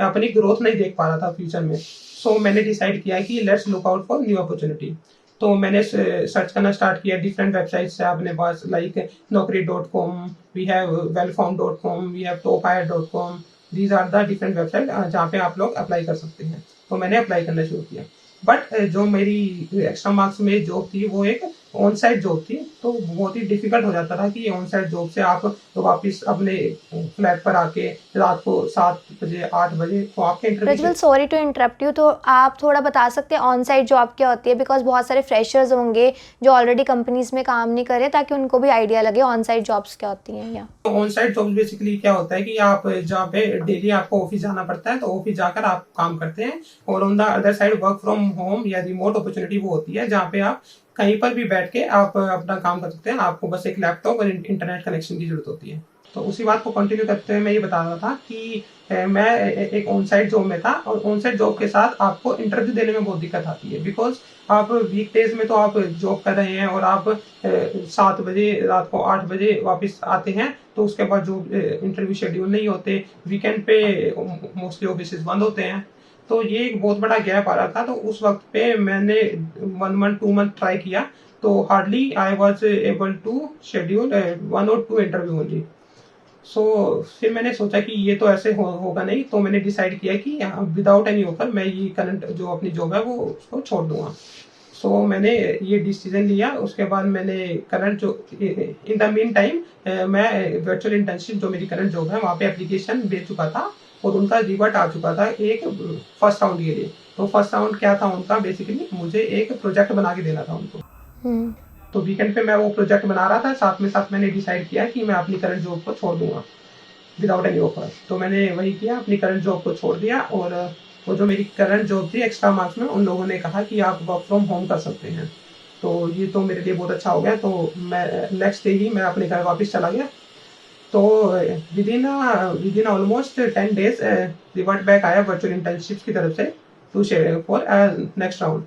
अपनी ग्रोथ नहीं देख पा रहा था फ्यूचर में। सो मैंने डिसाइड किया कि let's look out for new opportunity. तो मैंने सर्च करना स्टार्ट किया डिफरेंट वेबसाइट्स से अपने पास, like naukri.com, we have wellfound.com, we have tophire.com। These are the different website जहाँ पे आप लोग अप्लाई कर सकते हैं। तो मैंने अप्लाई करना शुरू किया, बट जो मेरी एक्स्ट्रा मार्क्स में जॉब थी वो एक ऑन साइट जॉब थी, तो बहुत ही डिफिकल्ट हो जाता था कि ऑन साइट जॉब से आप वापस अपने फ्लैट पर आके रात को 7 बजे 8 बजे तो आपके Prajwal, interview. Sorry to interrupt you, तो आप थोड़ा बता सकते हैं ऑन साइट जॉब क्या होती है, बिकॉज बहुत सारे फ्रेशर्स होंगे जो ऑलरेडी कंपनीज में काम नहीं कर रहे, ताकि उनको भी आइडिया लगे ऑन साइट जॉब्स क्या होती हैं। या ऑन साइट जॉब बेसिकली क्या होता है कि आप जहाँ पे डेली आपको ऑफिस जाना पड़ता है, तो ऑफिस जाकर आप काम करते हैं, और on the other side work from home या रिमोट अपॉर्चुनिटी वो होती है जहाँ पे आप कहीं पर भी बैठ के आप अपना काम कर सकते हैं। आपको बस एक लैपटॉप और इंटरनेट कनेक्शन की जरूरत होती है। तो उसी बात को कंटिन्यू करते हुए मैं ये बता रहा था कि मैं एक ऑन साइट जॉब में था, और ऑन साइट जॉब के साथ आपको इंटरव्यू देने में बहुत दिक्कत आती है, बिकॉज आप वीक डेज में तो आप जॉब कर रहे हैं और आप 7 बजे रात को 8 बजे वापस आते हैं, तो उसके बाद जो इंटरव्यू शेड्यूल नहीं होते, वीकेंड पे मोस्टली ऑफिस बंद होते हैं। तो ये एक बहुत बड़ा गैप आ रहा था। तो उस वक्त पे मैंने 1 मंथ 2 मंथ ट्राई किया, तो hardly I was able to schedule 1 और 2 इंटरव्यू ओनली। सो फिर मैंने सोचा कि ये तो ऐसे होगा नहीं, तो मैंने डिसाइड किया कि विदाउट एनी ऑफर मैं ये करंट जो अपनी जॉब है वो उसको छोड़ दूंगा। सो मैंने ये डिसीजन लिया। उसके बाद मैंने करंट जो इन द मीन टाइम मैं वर्चुअल इंटर्नशिप जो मेरी करंट जॉब है वहाँ पे एप्लीकेशन दे चुका था, और उनका रिवर्ट आ चुका था एक फर्स्ट राउंड के लिए। तो फर्स्ट राउंड क्या था उनका, बेसिकली मुझे एक प्रोजेक्ट बना के देना था उनको। तो वीकेंड पे मैं वो प्रोजेक्ट बना रहा था, साथ में साथ मैंने डिसाइड किया कि मैं अपनी करंट जॉब को छोड़ दूंगा विदाउट एनी ऑफर। तो मैंने वही किया, अपनी करंट जॉब को छोड़ दिया। और वो जो मेरी करंट जॉब थी एक्स्ट्रा मार्क्स में, उन लोगों ने कहा कि आप वर्क फ्रॉम होम कर सकते हैं। तो ये तो मेरे लिए बहुत अच्छा हो गया। तो मैं नेक्स्ट डे ही मैं अपने घर वापस चला गया। तो within almost 10 days revert back आया वर्चुअल इंटर्नशिप की तरफ से to share for next round.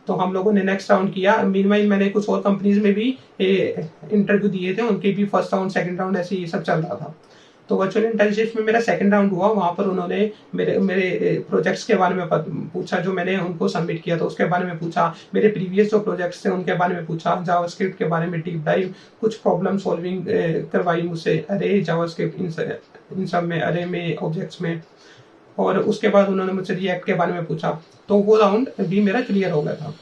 तो हम लोगों ने नेक्स्ट राउंड किया। मीनवाइल मैंने कुछ और कंपनीज में भी इंटरव्यू दिए थे, उनके भी फर्स्ट राउंड सेकंड राउंड ऐसे ये सब चल रहा था। तो वर्चुअल इंटर्नशिप में मेरा सेकंड राउंड हुआ। वहाँ पर उन्होंने मेरे प्रोजेक्ट्स के बारे में पूछा जो मैंने उनको सबमिट किया, तो उसके बारे में पूछा। मेरे प्रीवियस जो प्रोजेक्ट्स थे उनके बारे में पूछा, जावास्क्रिप्ट के बारे में डीप डाइव, कुछ प्रॉब्लम सॉल्विंग करवाई मुझसे, अरे जावास्क्रिप्ट इन सब में, अरे में, ऑब्जेक्ट्स में। और उसके बाद उन्होंने मुझसे रिएक्ट के बारे में पूछा। तो वो राउंड भी मेरा क्लियर हो गया था।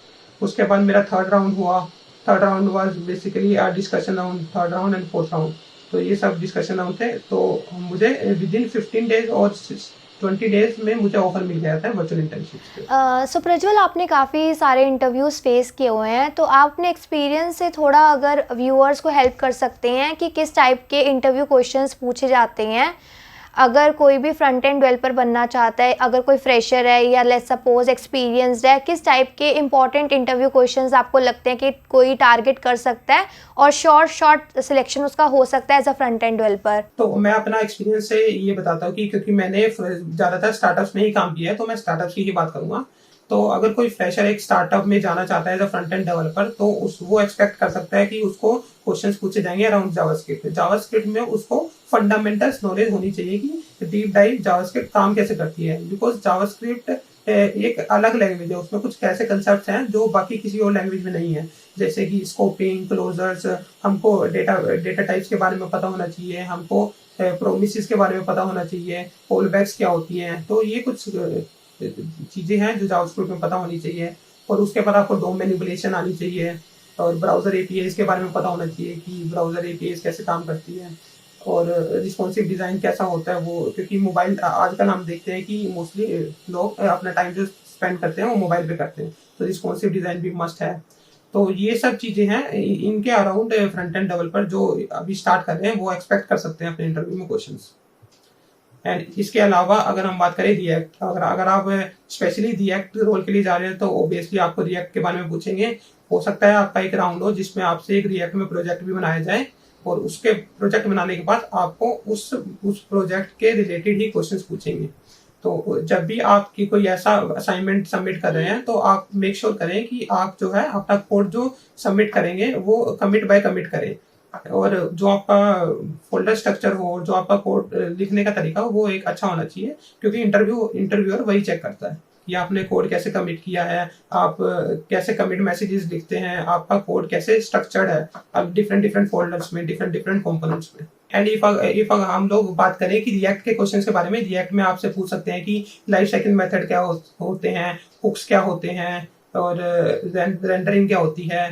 उसके बाद मेरा थर्ड राउंड हुआ। Third round was basically discussion round, third round and fourth round. तो ये सब डिस्कशन राउंड थे। तो मुझे विद इन 15 डेज और 20 डेज में मुझे ऑफर मिल गया था वर्चुअल इंटर्नशिप। सो प्रज्वल, आपने काफ़ी सारे इंटरव्यूज फेस किए हुए हैं, तो आप अपने एक्सपीरियंस से थोड़ा अगर व्यूअर्स को हेल्प कर सकते हैं कि किस टाइप के इंटरव्यू क्वेश्चंस पूछे जाते हैं अगर कोई भी फ्रंट एंड डेवलपर बनना चाहता है, अगर कोई फ्रेशर है या लेट्स सपोज एक्सपीरियंस्ड है, किस टाइप के इंपॉर्टेंट इंटरव्यू क्वेश्चंस आपको लगते हैं कि कोई टारगेट कर सकता है और शॉर्ट सिलेक्शन उसका हो सकता है as a front end developer. तो मैं अपना एक्सपीरियंस से ये बताता हूँ कि क्योंकि मैंने ज़्यादातर स्टार्टअप्स में ही काम किया है, तो मैं स्टार्टअप्स की ही बात करूंगा तो अगर कोई फ्रेशर एक स्टार्टअप में जाना चाहता है as a front end developer, तो वो एक्सपेक्ट कर सकता है कि उसको क्वेश्चंस पूछे जाएंगे अराउंड जावास्क्रिप्ट। जावास्क्रिप्ट में उसको फंडामेंटल्स नॉलेज होनी चाहिए कि डीप डाइव जावास्क्रिप्ट काम कैसे करती है, बिकॉज जावास्क्रिप्ट एक अलग लैंग्वेज है, उसमें कुछ ऐसे कंसेप्ट हैं जो बाकी किसी और लैंग्वेज में नहीं है, जैसे कि स्कोपिंग, क्लोजर्स, हमको डेटा टाइप्स के बारे में पता होना चाहिए, हमको प्रोमिसेस के बारे में पता होना चाहिए, फॉलबैक्स क्या होती हैं। तो ये कुछ चीज़ें हैं जो जावास्क्रिप्ट में पता होनी चाहिए। और उसके बाद आपको डोम मैनिपुलेशन आनी चाहिए, और ब्राउज़र एपीआईज़ के बारे में पता होना चाहिए कि ब्राउज़र एपीआईज़ कैसे काम करती है, और रिस्पॉन्सिव डिज़ाइन कैसा होता है वो, क्योंकि मोबाइल आजकल हम देखते हैं कि मोस्टली लोग अपना टाइम जो स्पेंड करते हैं वो मोबाइल पे करते हैं, तो रिस्पॉन्सिव डिज़ाइन भी मस्ट है। तो ये सब चीज़ें हैं, इनके अराउंड फ्रंट एंड डेवलपर जो अभी स्टार्ट कर रहे हैं वो एक्सपेक्ट कर सकते हैं अपने इंटरव्यू में क्वेश्चंस। एंड इसके अलावा अगर हम बात करें रिएक्ट, अगर आप स्पेशली रिएक्ट रोल के लिए जा रहे हैं तो ऑब्वियसली आपको रिएक्ट के बारे में पूछेंगे। हो सकता है आपका एक राउंड हो जिसमें आपसे एक रिएक्ट में प्रोजेक्ट भी बनाया जाए, और उसके प्रोजेक्ट बनाने के बाद आपको उस प्रोजेक्ट के रिलेटेड ही क्वेश्चंस पूछेंगे। तो जब भी आपकी कोई ऐसा असाइनमेंट सबमिट कर रहे हैं तो आप मेक श्योर करें कि आप जो है अपना कोड जो सबमिट करेंगे वो कमिट बाय कमिट करें, और जो आपका फोल्डर स्ट्रक्चर हो, जो आपका कोड लिखने का तरीका हो वो एक अच्छा होना चाहिए, क्योंकि इंटरव्यूअर वही चेक करता है कि आपने कोड कैसे कमिट किया है, आप कैसे कमिट मैसेजेस लिखते हैं, आपका कोड कैसे स्ट्रक्चर्ड है अब डिफरेंट फोल्डर्स में, डिफरेंट कंपोनेंट्स में। एंड इफ हम लोग बात करें कि रिएक्ट के क्वेश्चन के बारे में, रिएक्ट में आपसे पूछ सकते हैं कि लाइफ साइकिल मेथड क्या होते हैं, हुक्स क्या होते हैं, और रेंडरिंग क्या होती है,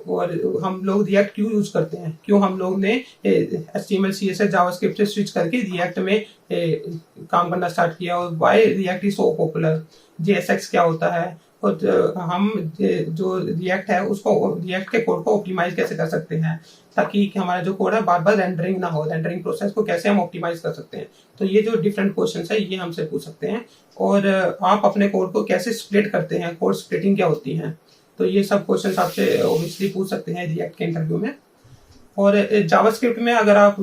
और हम लोग रिएक्ट क्यों यूज करते हैं, क्यों हम लोग ने HTML CSS जावास्क्रिप्ट से स्विच करके रिएक्ट में काम करना स्टार्ट किया, और why react is so popular, JSX क्या होता है, और हम जो रिएक्ट है उसको, रिएक्ट के कोड को ऑप्टिमाइज कैसे कर सकते हैं ताकि हमारा जो कोड है बार बार रेंडरिंग ना हो, रेंडरिंग प्रोसेस को कैसे हम ऑप्टिमाइज कर सकते हैं। तो ये जो डिफरेंट क्वेश्चंस है ये हमसे पूछ सकते हैं, और आप अपने कोड को कैसे स्प्लिट करते हैं, कोड स्प्लिटिंग क्या होती है, तो ये सब क्वेश्चंस आपसे ऑब्वियसली पूछ सकते हैं रिएक्ट के इंटरव्यू में। और जावास्क्रिप्ट में अगर आप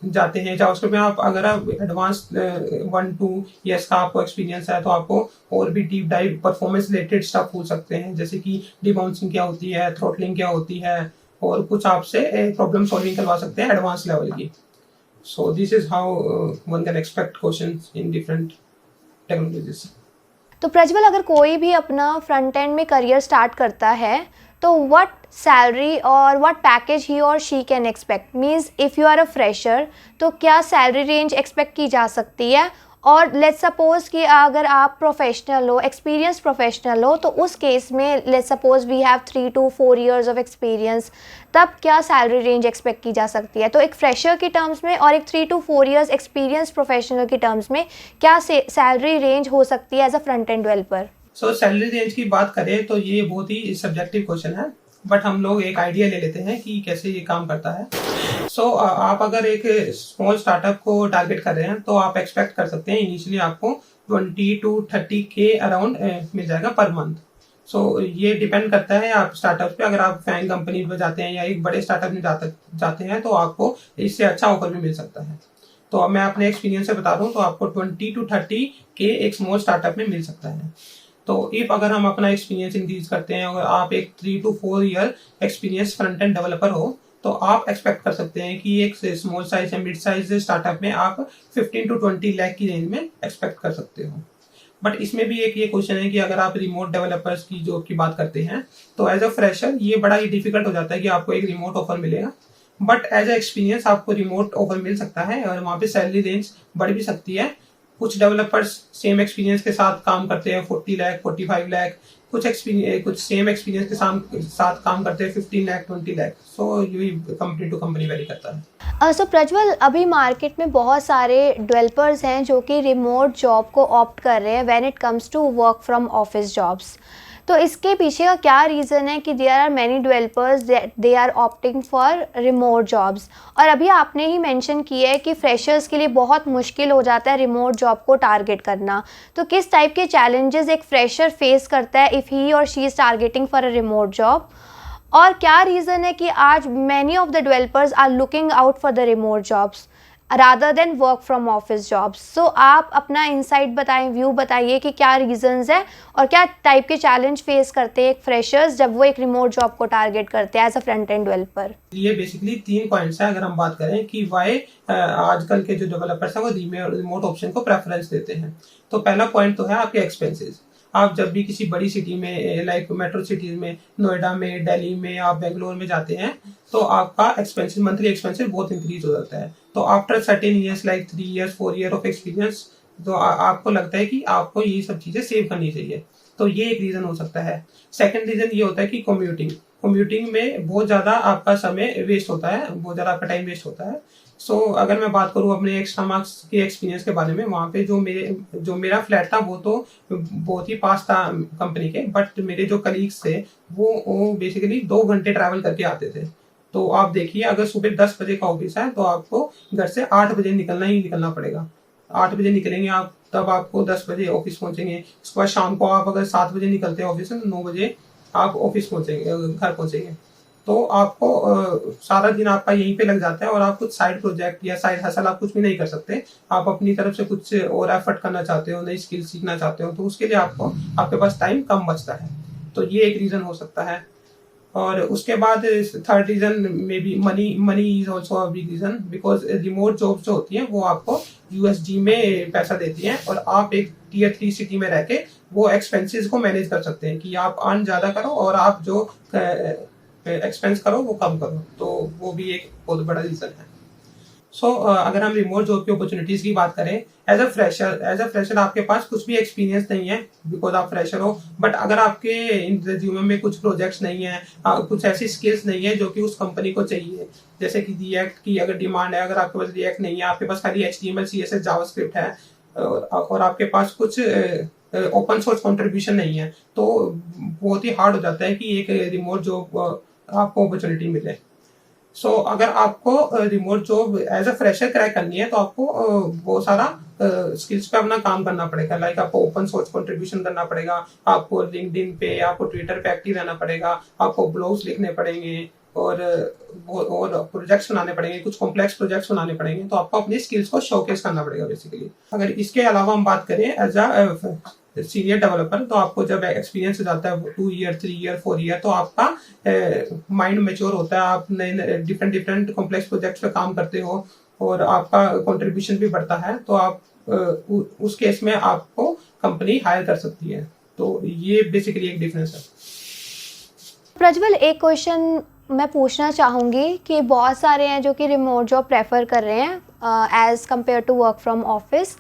जाते हैं, जावास्क्रिप्ट में अगर आप एडवांस 1-2 ईयर्स का आपको एक्सपीरियंस है तो आपको और भी deep dive performance related stuff पूछ सकते हैं, जैसे कि डिबाउंसिंग क्या होती है, थ्रॉटलिंग क्या होती है, और कुछ आपसे प्रॉब्लम सॉल्विंग करवा सकते हैं एडवांस लेवल की। So this is how one can expect questions in different technologies. तो प्रज्वल, अगर कोई भी अपना फ्रंट एंड में करियर स्टार्ट करता है तो व्हाट सैलरी और व्हाट पैकेज ही और she can expect, means if you are a fresher तो क्या सैलरी रेंज एक्सपेक्ट की जा सकती है, और लेट्स सपोज कि अगर आप प्रोफेशनल हो, एक्सपीरियंस प्रोफेशनल हो, तो उस केस में let's suppose we have 3 to 4 years of experience, तब क्या सैलरी रेंज एक्सपेक्ट की जा सकती है। तो एक फ्रेशर की टर्म्स में और एक 3 to 4 years एक्सपीरियंस प्रोफेशनल की टर्म्स में क्या सैलरी रेंज हो सकती है as a front end developer. So salary range की बात करें तो ये बहुत ही सब्जेक्टिव क्वेश्चन है, बट हम लोग एक आइडिया ले लेते हैं कि कैसे ये काम करता है। सो आप अगर एक स्मॉल स्टार्टअप को टारगेट कर रहे हैं तो आप एक्सपेक्ट कर सकते हैं इनिशियली आपको 20 to 30K अराउंड मिल जाएगा पर मंथ। सो ये डिपेंड करता है आप स्टार्टअप पे, अगर आप फैंग कंपनी में जाते हैं या एक बड़े स्टार्टअप में जाते हैं तो आपको इससे अच्छा ऑफर भी मिल सकता है। तो अब मैं अपने एक्सपीरियंस से बता दूं तो आपको 20 to 30K एक स्मॉल स्टार्टअप में मिल सकता है। तो इफ अगर हम अपना एक्सपीरियंस इंक्रीज करते हैं, अगर आप एक 3 to 4 year experience front end developer हो तो आप एक्सपेक्ट कर सकते हैं कि एक स्मॉल साइज या मिड साइज स्टार्टअप में आप 15 to 20 लाख की रेंज में एक्सपेक्ट कर सकते हो। बट इसमें भी एक ये क्वेश्चन है कि अगर आप रिमोट डेवलपर्स की जॉब की बात करते हैं तो एज अ फ्रेशर ये बड़ा ही डिफिकल्ट हो जाता है कि आपको एक रिमोट ऑफर मिलेगा, बट एज अ एक्सपीरियंस आपको रिमोट ऑफर मिल सकता है और वहाँ पे सैलरी रेंज बढ़ भी सकती है। कुछ डेवलपर्स सेम एक्सपीरियंस के साथ काम करते हैं 40 लाख 45 लाख, कुछ सेम एक्सपीरियंस के साथ काम करते हैं 15 लाख 20 लाख। सो ये कंपनी टू कंपनी वेरी करता है। सो प्रज्वल, अभी मार्केट में बहुत सारे डेवलपर्स हैं जो कि रिमोट जॉब को ऑप्ट कर रहे हैं when it comes to work from office jobs. तो इसके पीछे का क्या रीज़न है कि there are many developers they are opting for remote jobs, और अभी आपने ही मेंशन किया है कि फ्रेशर्स के लिए बहुत मुश्किल हो जाता है रिमोट जॉब को टारगेट करना। तो किस टाइप के चैलेंजेस एक फ्रेशर फेस करता है इफ़ ही और she is targeting for a remote job, और क्या रीज़न है कि आज many of the developers are looking out for the remote jobs. Rather than work from office jobs. So आप अपना इंसाइट बताएं, व्यू बताइए कि क्या रीजंस है और क्या टाइप के चैलेंज फेस करते हैं एक फ्रेशर्स जब वो एक रिमोट जॉब को टारगेट करते हैं as a front end developer. ये बेसिकली 3 पॉइंट्स है अगर हम बात करें कि वाई आजकल के जो डेवलपर्स हैं वो रिमोट ऑप्शन को प्रेफरेंस देते हैं। तो पहला पॉइंट तो है आपके एक्सपेंसेस। आप जब भी किसी बड़ी सिटी में लाइक मेट्रो सिटीज में, नोएडा में, दिल्ली में, आप बेंगलोर में जाते हैं तो आपका एक्सपेंसिव मंथली एक्सपेंसिव बहुत इंक्रीज हो जाता है। तो after certain years like 3 years 4 year of experience तो आपको लगता है कि आपको ये सब चीजें सेव करनी चाहिए। तो ये एक रीजन हो सकता है। सेकंड रीजन ये होता है कि कम्यूटिंग में बहुत ज्यादा आपका समय वेस्ट होता है, बहुत ज्यादा आपका टाइम वेस्ट होता है। सो अगर मैं बात करूँ अपने एक्स्ट्रा मार्क्स के एक्सपीरियंस के बारे में, वहाँ पे जो मेरा फ्लैट था वो तो बहुत ही पास था कंपनी के, बट मेरे जो कलीग्स थे वो बेसिकली 2 घंटे ट्रैवल करके आते थे। तो आप देखिए अगर सुबह 10 बजे का ऑफिस है तो आपको घर से 8 बजे निकलना पड़ेगा। 8 बजे निकलेंगे आप, तब आपको 10 बजे ऑफिस पहुंचेंगे। उसके बाद शाम को आप अगर 7 बजे निकलते हैं ऑफिस से तो 9 बजे आप ऑफिस पहुंचेंगे, घर पहुंचेंगे। तो आपको सारा दिन आपका यहीं पे लग जाता है और आप कुछ साइड प्रोजेक्ट या साइड हसल आप कुछ भी नहीं कर सकते। आप अपनी तरफ से कुछ और एफर्ट करना चाहते हो, नई स्किल सीखना चाहते हो, तो उसके लिए आपके पास टाइम कम बचता है। तो ये एक रीजन हो सकता है। और उसके बाद थर्ड रीजन में भी money is also a big reason, because remote job जो होती है वो आपको यूएसडी में पैसा देती है और आप एक टियर 3 सिटी में रह के वो एक्सपेंसेस को मैनेज कर सकते हैं कि आप अर्न ज्यादा करो और आप जो एक्सपेंस करो वो कम करो। तो वो भी एक बहुत बड़ा रीजन है। सो अगर हम रिमोट जॉब की अपॉर्चुनिटीज की बात करें, एज अ फ्रेशर आपके पास कुछ भी एक्सपीरियंस नहीं है बिकॉज आप फ्रेशर हो, बट अगर आपके रिज्यूमे में कुछ प्रोजेक्ट्स नहीं है, कुछ ऐसी स्किल्स नहीं है जो कि उस कंपनी को चाहिए, जैसे कि रिएक्ट की अगर डिमांड है, अगर आपके पास रिएक्ट नहीं है, आपके पास खाली HTML CSS जावास्क्रिप्ट है और आपके पास कुछ ओपन सोर्स कंट्रीब्यूशन नहीं है, तो बहुत ही हार्ड हो जाता है कि एक रिमोट जॉब आपको अपॉर्चुनिटी मिले। सो अगर आपको remote job as a fresher crack करनी है तो आपको बहुत सारा स्किल्स पे अपना काम करना पड़ेगा। लाइक आपको ओपन सोर्स कंट्रीब्यूशन करना पड़ेगा, आपको लिंक्डइन पे, आपको ट्विटर पे एक्टिव रहना पड़ेगा, आपको ब्लॉग्स लिखने पड़ेंगे और प्रोजेक्ट्स बनाने पड़ेंगे, कुछ कॉम्प्लेक्स प्रोजेक्ट्स बनाने पड़ेंगे। तो आपको अपनी स्किल्स को शोकेस करना पड़ेगा बेसिकली। अगर इसके अलावा हम बात करें एज अ सीनियर डेवलपर, तो आपको जब एक्सपीरियंस हो जाता है 2 ईयर 3 ईयर 4 ईयर, तो आपका माइंड मेच्योर होता है, आप नए डिफरेंट कॉम्प्लेक्स प्रोजेक्ट्स पे काम करते हो और आपका कंट्रीब्यूशन भी बढ़ता है। तो आप उस केस में आपको कंपनी हायर कर सकती है। तो ये बेसिकली एक डिफरेंस है। प्रज्वल, एक क्वेश्चन मैं पूछना चाहूँगी कि बहुत सारे हैं जो कि रिमोट जॉब प्रेफर कर रहे हैं as compare to work from office,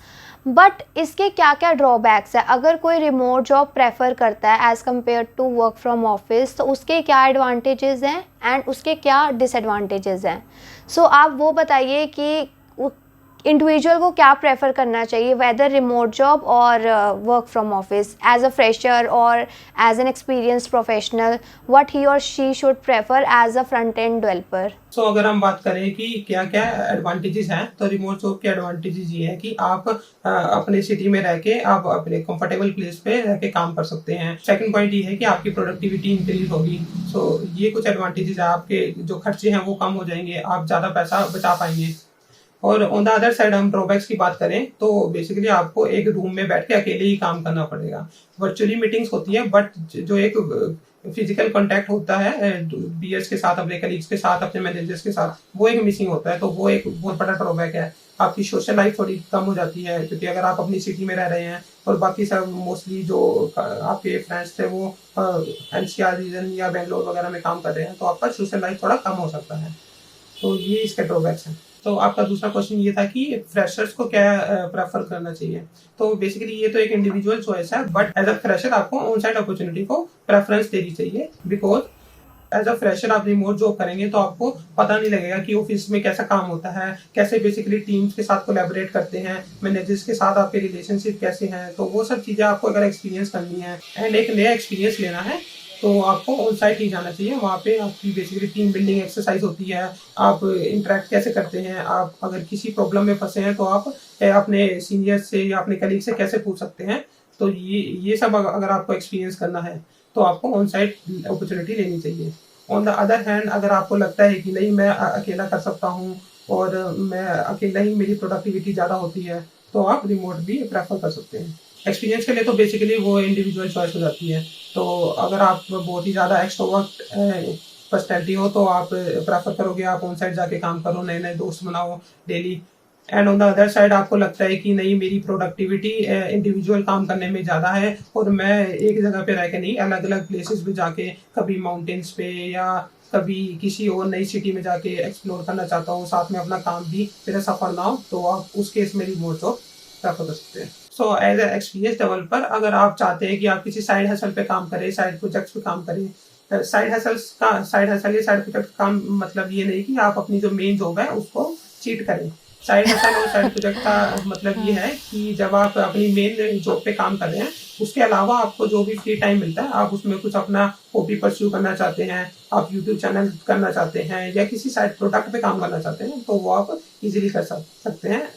but इसके क्या क्या ड्रॉबैक्स है? अगर कोई रिमोट जॉब प्रेफर करता है as compare to work from office, तो उसके क्या एडवांटेजेस हैं एंड उसके क्या डिसएडवांटेजेस हैं? सो आप वो बताइए कि इंडिविजुअल को क्या प्रेफर करना चाहिए, whether remote job or work from office, as a fresher or as an experienced professional, what he और she should prefer as a front end developer. So अगर हम बात करें कि क्या क्या एडवांटेजेस हैं, तो रिमोट जॉब के एडवांटेजेस ये है कि आप अपने सिटी में रह के आप अपने कंफर्टेबल प्लेस पे रह के काम कर सकते हैं। सेकंड पॉइंट ये है कि आपकी प्रोडक्टिविटी इंक्रीज होगी। सो ये कुछ एडवांटेजेस है, आपके जो खर्चे हैं वो कम हो जाएंगे, आप ज्यादा पैसा बचा पाएंगे। और ऑन द अदर साइड हम ड्रॉबैक्स की बात करें तो बेसिकली आपको एक रूम में बैठ के अकेले ही काम करना पड़ेगा। वर्चुअली मीटिंग्स होती है, बट जो एक फिजिकल कांटेक्ट होता है बीएस के साथ, अपने कलीग्स के साथ, अपने मैनेजर्स के साथ, वो एक मिसिंग होता है। तो वो एक बहुत बड़ा ड्रॉबैक है। आपकी सोशल लाइफ थोड़ी कम हो जाती है, क्योंकि अगर आप अपनी सिटी में रह रहे हैं और बाकी सब मोस्टली जो आपके फ्रेंड्स थे वो एनसीआर रीजन या बेंगलोर वगैरह में काम कर रहे हैं, तो आपका सोशल लाइफ थोड़ा कम हो सकता है। तो ये इसके ड्रॉबैक्स हैं। तो आपका दूसरा क्वेश्चन ये था कि फ्रेशर्स को क्या प्रेफर करना चाहिए। तो बेसिकली ये तो एक इंडिविजुअल चॉइस है, बट एज अ फ्रेशर आपको ऑन साइट अपॉर्चुनिटी को प्रेफरेंस देनी चाहिए, बिकॉज एज अ फ्रेशर आप रिमोट जॉब करेंगे तो आपको पता नहीं लगेगा कि ऑफिस में कैसा काम होता है, कैसे बेसिकली टीम्स के साथ कोलैबोरेट करते हैं, मैनेजर्स के साथ आपके रिलेशनशिप कैसे हैं। तो वो सब चीजें आपको अगर एक्सपीरियंस करनी है एंड एक नया एक्सपीरियंस लेना है तो आपको ऑन साइट ही जाना चाहिए। वहाँ पे आपकी बेसिकली टीम बिल्डिंग एक्सरसाइज होती है, आप इंटरेक्ट कैसे करते हैं, आप अगर किसी प्रॉब्लम में फंसे हैं तो आप अपने सीनियर से या अपने कलीग से कैसे पूछ सकते हैं। तो ये सब अगर आपको एक्सपीरियंस करना है तो आपको ऑन साइट अपॉर्चुनिटी लेनी चाहिए। ऑन द अदर हैंड अगर आपको लगता है कि नहीं मैं अकेला कर सकता हूँ और मैं अकेला ही मेरी प्रोडक्टिविटी ज़्यादा होती है, तो आप रिमोट भी प्रेफर कर सकते हैं। एक्सपीरियंस के लिए तो बेसिकली वो इंडिविजुअल चॉइस हो जाती है। तो अगर आप बहुत ही ज़्यादा एक्सट्रोवर्ट पर्सनैलिटी हो तो आप प्रेफर करोगे आप ऑन साइड जाके काम करो, नए नए दोस्त बनाओ daily. And on the other side आपको लगता है कि नहीं, मेरी प्रोडक्टिविटी इंडिविजुअल काम करने में ज़्यादा है और मैं एक जगह पे रह के नहीं, अलग अलग प्लेसेस पे जाके, कभी माउंटेन्स पे या कभी किसी और नई सिटी में जाके एक्सप्लोर करना चाहता हूँ, साथ में अपना काम भी मेरा सफर ना हो, तो आप उस केस में रिमोट जॉब प्रेफर कर सकते हैं। So as a experience developer, अगर आप चाहते हैं कि आप किसी साइड हसल पे काम करें, साइड प्रोजेक्ट्स पे काम करें, साइड हसल या साइड प्रोजेक्ट काम मतलब ये नहीं कि आप अपनी जो मेन जॉब है उसको चीट करें। साइड हसल और साइड प्रोजेक्ट का मतलब ये है कि जब आप अपनी मेन जॉब पे काम कर रहे हैं, उसके अलावा आपको जो भी फ्री टाइम मिलता है, आप उसमें कुछ अपना हॉबी परस्यू करना चाहते हैं, आप यूट्यूब चैनल करना चाहते हैं या किसी साइड प्रोडक्ट पे काम करना चाहते हैं, तो वो आप इजीली कर सकते हैं।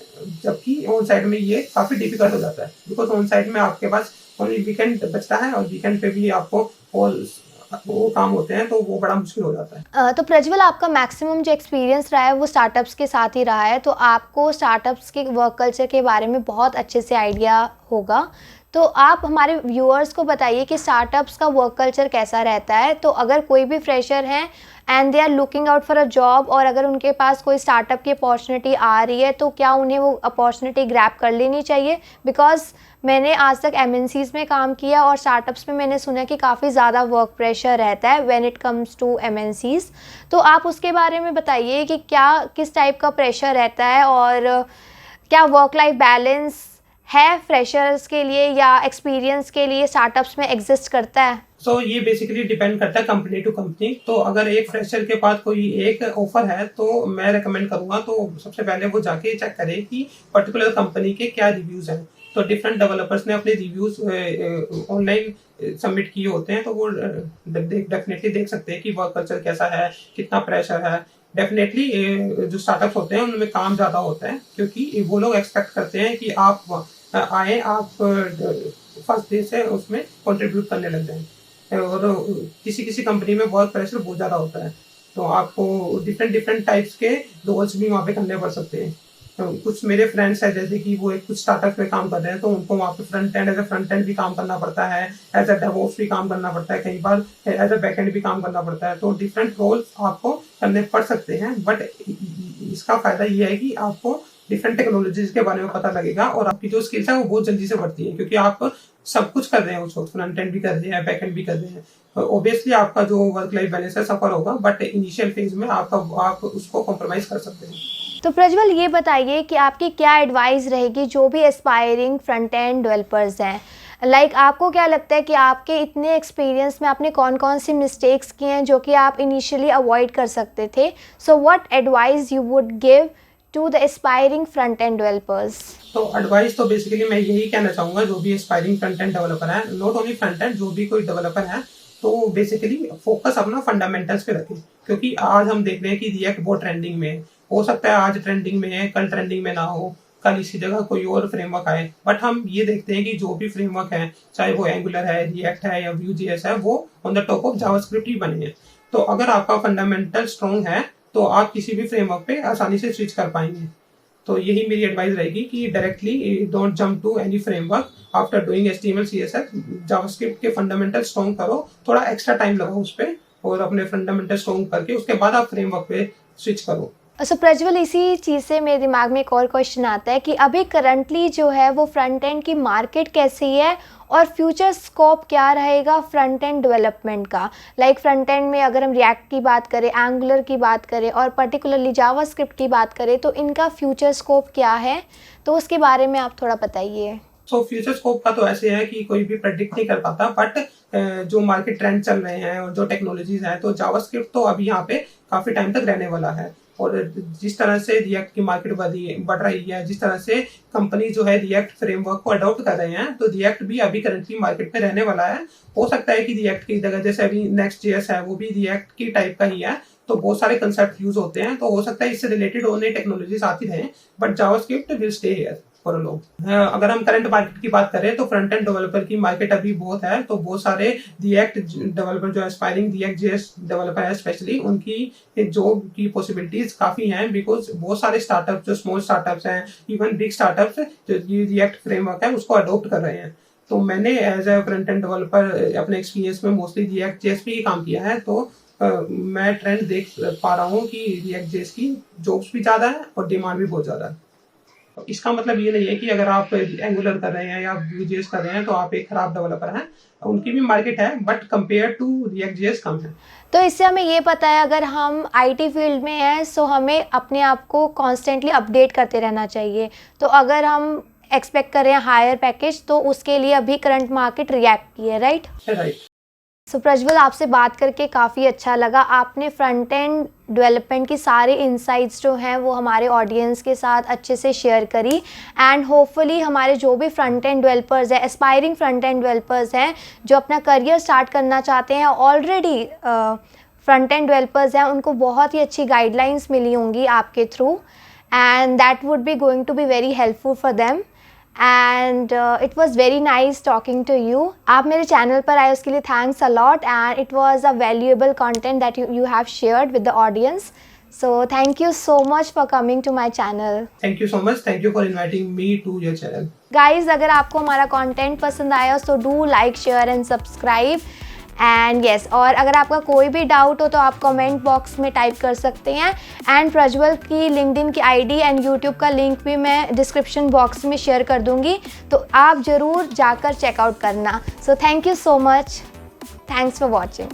जबकि ऑन साइड में ये काफ़ी डिफिकल्ट हो जाता है, बिकॉज ऑन साइड में आपके पास ओनली वीकेंड बचता है और वीकेंड पे भी आपको और वो काम होते हैं, तो वो बड़ा मुश्किल हो जाता है। तो प्रज्वल, आपका मैक्सिमम जो एक्सपीरियंस रहा है वो स्टार्टअप्स के साथ ही रहा है, तो आपको स्टार्टअप्स के वर्क कल्चर के बारे में बहुत अच्छे से आइडिया होगा। तो आप हमारे व्यूअर्स को बताइए कि स्टार्टअप्स का वर्क कल्चर कैसा रहता है। तो अगर कोई भी फ्रेशर हैं and they are looking out for a job, और अगर उनके पास कोई स्टार्टअप की अपॉर्चुनिटी आ रही है, तो क्या उन्हें वो अपॉर्चुनिटी ग्रैब कर लेनी चाहिए? बिकॉज मैंने आज तक MNCs में काम किया और स्टार्टअप्स में मैंने सुना कि काफ़ी ज़्यादा वर्क प्रेशर रहता है when it comes to MNCs। तो आप उसके बारे में बताइए कि क्या किस टाइप का प्रेशर रहता है, और क्या वर्क लाइफ बैलेंस है फ्रेशर्स के लिए या एक्सपीरियंस के लिए स्टार्टअप्स में एग्जिस्ट करता है? सो ये बेसिकली डिपेंड करता है कंपनी टू कंपनी। तो अगर एक फ्रेशर के पास कोई एक ऑफर है, तो मैं रेकमेंड करूंगा तो सबसे पहले वो जाके चेक करे कि पर्टिकुलर कंपनी के क्या रिव्यूज हैं। तो डिफरेंट डेवलपर्स ने अपने रिव्यूज ऑनलाइन सबमिट किए होते हैं, तो वो डेफिनेटली देख सकते हैं कि वर्क कल्चर कैसा है, कितना प्रेशर है। डेफिनेटली जो स्टार्टअप होते हैं उनमें काम ज़्यादा होता है, क्योंकि वो लोग एक्सपेक्ट करते हैं कि आप आए, आप फर्स्ट डे से उसमें कंट्रीब्यूट करने लग जाएं। और किसी किसी कंपनी में वर्क प्रेशर बहुत ज़्यादा होता है, तो आपको डिफरेंट टाइप्स के रोल्स भी वहाँ पे करने पड़ सकते हैं। तो कुछ मेरे फ्रेंड्स हैं, जैसे कि वो एक कुछ स्टार्टअप में काम कर रहे हैं, तो उनको वहाँ पे फ्रंट एंड भी काम करना पड़ता है, एज अ डेवऑप्स भी काम करना पड़ता है, कई बार एज अ बैक एंड भी काम करना पड़ता है। तो डिफरेंट रोल्स आपको करने पड़ सकते हैं, बट इसका फायदा ये है कि आपको डिफरेंट टेक्नोलॉजीज के बारे में पता लगेगा और आपकी जो स्किल्स है वो बहुत जल्दी से बढ़ती है, क्योंकि आप सब कुछ कर रहे हैं उस वक्त, फ्रंट एंड भी कर रहे हैं, बैक एंड भी कर रहे हैं। ऑब्वियसली आपका जो वर्क लाइफ बैलेंस है सफर होगा, बट इनिशियल फेज में आप उसको कॉम्प्रोमाइज कर सकते हैं। तो प्रज्वल, ये बताइए कि आपकी क्या एडवाइस रहेगी जो भी एस्पायरिंग फ्रंट एंड डेवलपर्स हैं। आपको क्या लगता है कि आपके इतने एक्सपीरियंस में आपने कौन कौन सी मिस्टेक्स की हैं जो कि आप इनिशियली अवॉइड कर सकते थे? So what advice you would give to the aspiring front end developers? तो एडवाइस तो बेसिकली मैं यही कहना चाहूँगा, जो भी एस्पायरिंग फ्रंट एंड डेवलपर है, नॉट ओनली फ्रंट एंड, जो भी कोई डेवलपर है, तो बेसिकली फोकस अपना फंडामेंटल्स पे रखें। क्योंकि आज हम देख रहे हैं कि रिएक्ट बहुत ट्रेंडिंग में है, हो सकता है आज ट्रेंडिंग में है, कल ट्रेंडिंग में ना हो, कल इसी जगह कोई और फ्रेमवर्क आए। बट हम ये देखते हैं कि जो भी फ्रेमवर्क है, चाहे वो एंगुलर है, रिएक्ट है या Vue.js है, वो on the top of JavaScript ही बने हैं। तो अगर आपका फंडामेंटल स्ट्रॉन्ग है, तो आप किसी भी फ्रेमवर्क पे आसानी से स्विच कर पाएंगे। तो यही मेरी एडवाइस रहेगी कि directly don't jump to any framework after doing HTML CSS। JavaScript के फंडामेंटल स्ट्रॉन्ग करो, थोड़ा एक्स्ट्रा टाइम लगाओ उस पर, और अपने फंडामेंटल स्ट्रॉन्ग करके उसके बाद आप फ्रेमवर्क पे स्विच करो। सो प्रज्वल, इसी चीज़ से मेरे दिमाग में एक और क्वेश्चन आता है कि अभी करंटली जो है वो फ्रंट एंड की मार्केट कैसी है और फ्यूचर स्कोप क्या रहेगा फ्रंट एंड डेवलपमेंट का? फ्रंट एंड में अगर हम रिएक्ट की बात करें, एंगुलर की बात करें और पर्टिकुलरली जावास्क्रिप्ट की बात करें, तो इनका फ्यूचर स्कोप क्या है? तो उसके बारे में आप थोड़ा बताइए। सो फ्यूचर स्कोप का तो ऐसे है कि कोई भी प्रेडिक्ट नहीं कर पाता, बट जो मार्केट ट्रेंड चल रहे हैं और जो टेक्नोलॉजीज हैं, तो जावास्क्रिप्ट तो अभी यहाँ पे काफी टाइम तक रहने वाला है। और जिस तरह से रिएक्ट की मार्केट बढ़ रही है, जिस तरह से कंपनी जो है रिएक्ट फ्रेमवर्क को अडॉप्ट कर रहे हैं, तो रिएक्ट भी अभी करंटली मार्केट में रहने वाला है। हो सकता है कि रिएक्ट की जगह, जैसे अभी Next.js है, वो भी रिएक्ट की टाइप का ही है, तो बहुत सारे कंसेप्ट यूज होते हैं, तो हो सकता है इससे रिलेटेड और नई टेक्नोलॉजीज आती रहे, but JavaScript will stay here for लोग। अगर हम करंट मार्केट की बात करें तो फ्रंट एंड डेवलपर की मार्केट अभी बहुत है, तो बहुत सारे रिएक्ट डेवलपर जो एस्पायरिंग रिएक्ट जेएस डेवलपर है स्पेशली, उनकी जॉब की पॉसिबिलिटीज काफी हैं, बिकॉज बहुत सारे स्टार्टअप जो स्मॉल स्टार्टअप्स हैं, इवन बिग स्टार्टअप्स जो ये रिएक्ट फ्रेमवर्क है उसको अडोप्ट कर रहे हैं। तो मैंने as a front end developer अपने एक्सपीरियंस में मोस्टली रिएक्ट जेएस पे ही काम किया है, तो मैं ट्रेंड देख पा रहा हूँ कि रिएक्ट जेएस की जॉब्स भी ज्यादा है और डिमांड भी बहुत ज्यादा है। इसका मतलब ये नहीं है कि अगर आप एंगुलर कर रहे हैं या Vue.js कर रहे हैं तो आप एक खराब डेवलपर हैं, उनकी भी मार्केट है, but compare to React JS कम है। तो इससे हमें ये पता है अगर हम आईटी फील्ड में हैं सो हमें अपने आप को कॉन्स्टेंटली अपडेट करते रहना चाहिए। तो अगर हम एक्सपेक्ट कर रहे हैं हायर पैकेज तो उसके लिए अभी करंट मार्केट रिएक्ट की है, राइट? राइट। सो प्रज्वल, आपसे बात करके काफ़ी अच्छा लगा। आपने फ्रंट एंड डेवलपमेंट की सारी इनसाइट्स जो हैं वो हमारे ऑडियंस के साथ अच्छे से शेयर करी, एंड होपफुली हमारे जो भी फ्रंट एंड डेवलपर्स हैं, एस्पायरिंग फ्रंट एंड डेवलपर्स हैं जो अपना करियर स्टार्ट करना चाहते हैं, ऑलरेडी फ्रंट एंड डेवलपर्स हैं, उनको बहुत ही अच्छी गाइडलाइंस मिली होंगी आपके through, and that would be going to be very helpful for them. And it was very nice talking to you. आप मेरे चैनल पर आए उसके लिए thanks a lot, and it was a valuable content that you have shared with the audience. So thank you so much for coming to my channel. Thank you so much, thank you for inviting me to your channel. Guys, अगर आपको हमारा content पसंद आया तो do like, share and subscribe. And yes, और अगर आपका कोई भी डाउट हो तो आप कमेंट बॉक्स में टाइप कर सकते हैं, एंड प्रज्वल की लिंक्डइन की आईडी एंड यूट्यूब का लिंक भी मैं डिस्क्रिप्शन बॉक्स में शेयर कर दूंगी, तो आप ज़रूर जाकर चेकआउट करना। सो thank you so much, thanks for watching.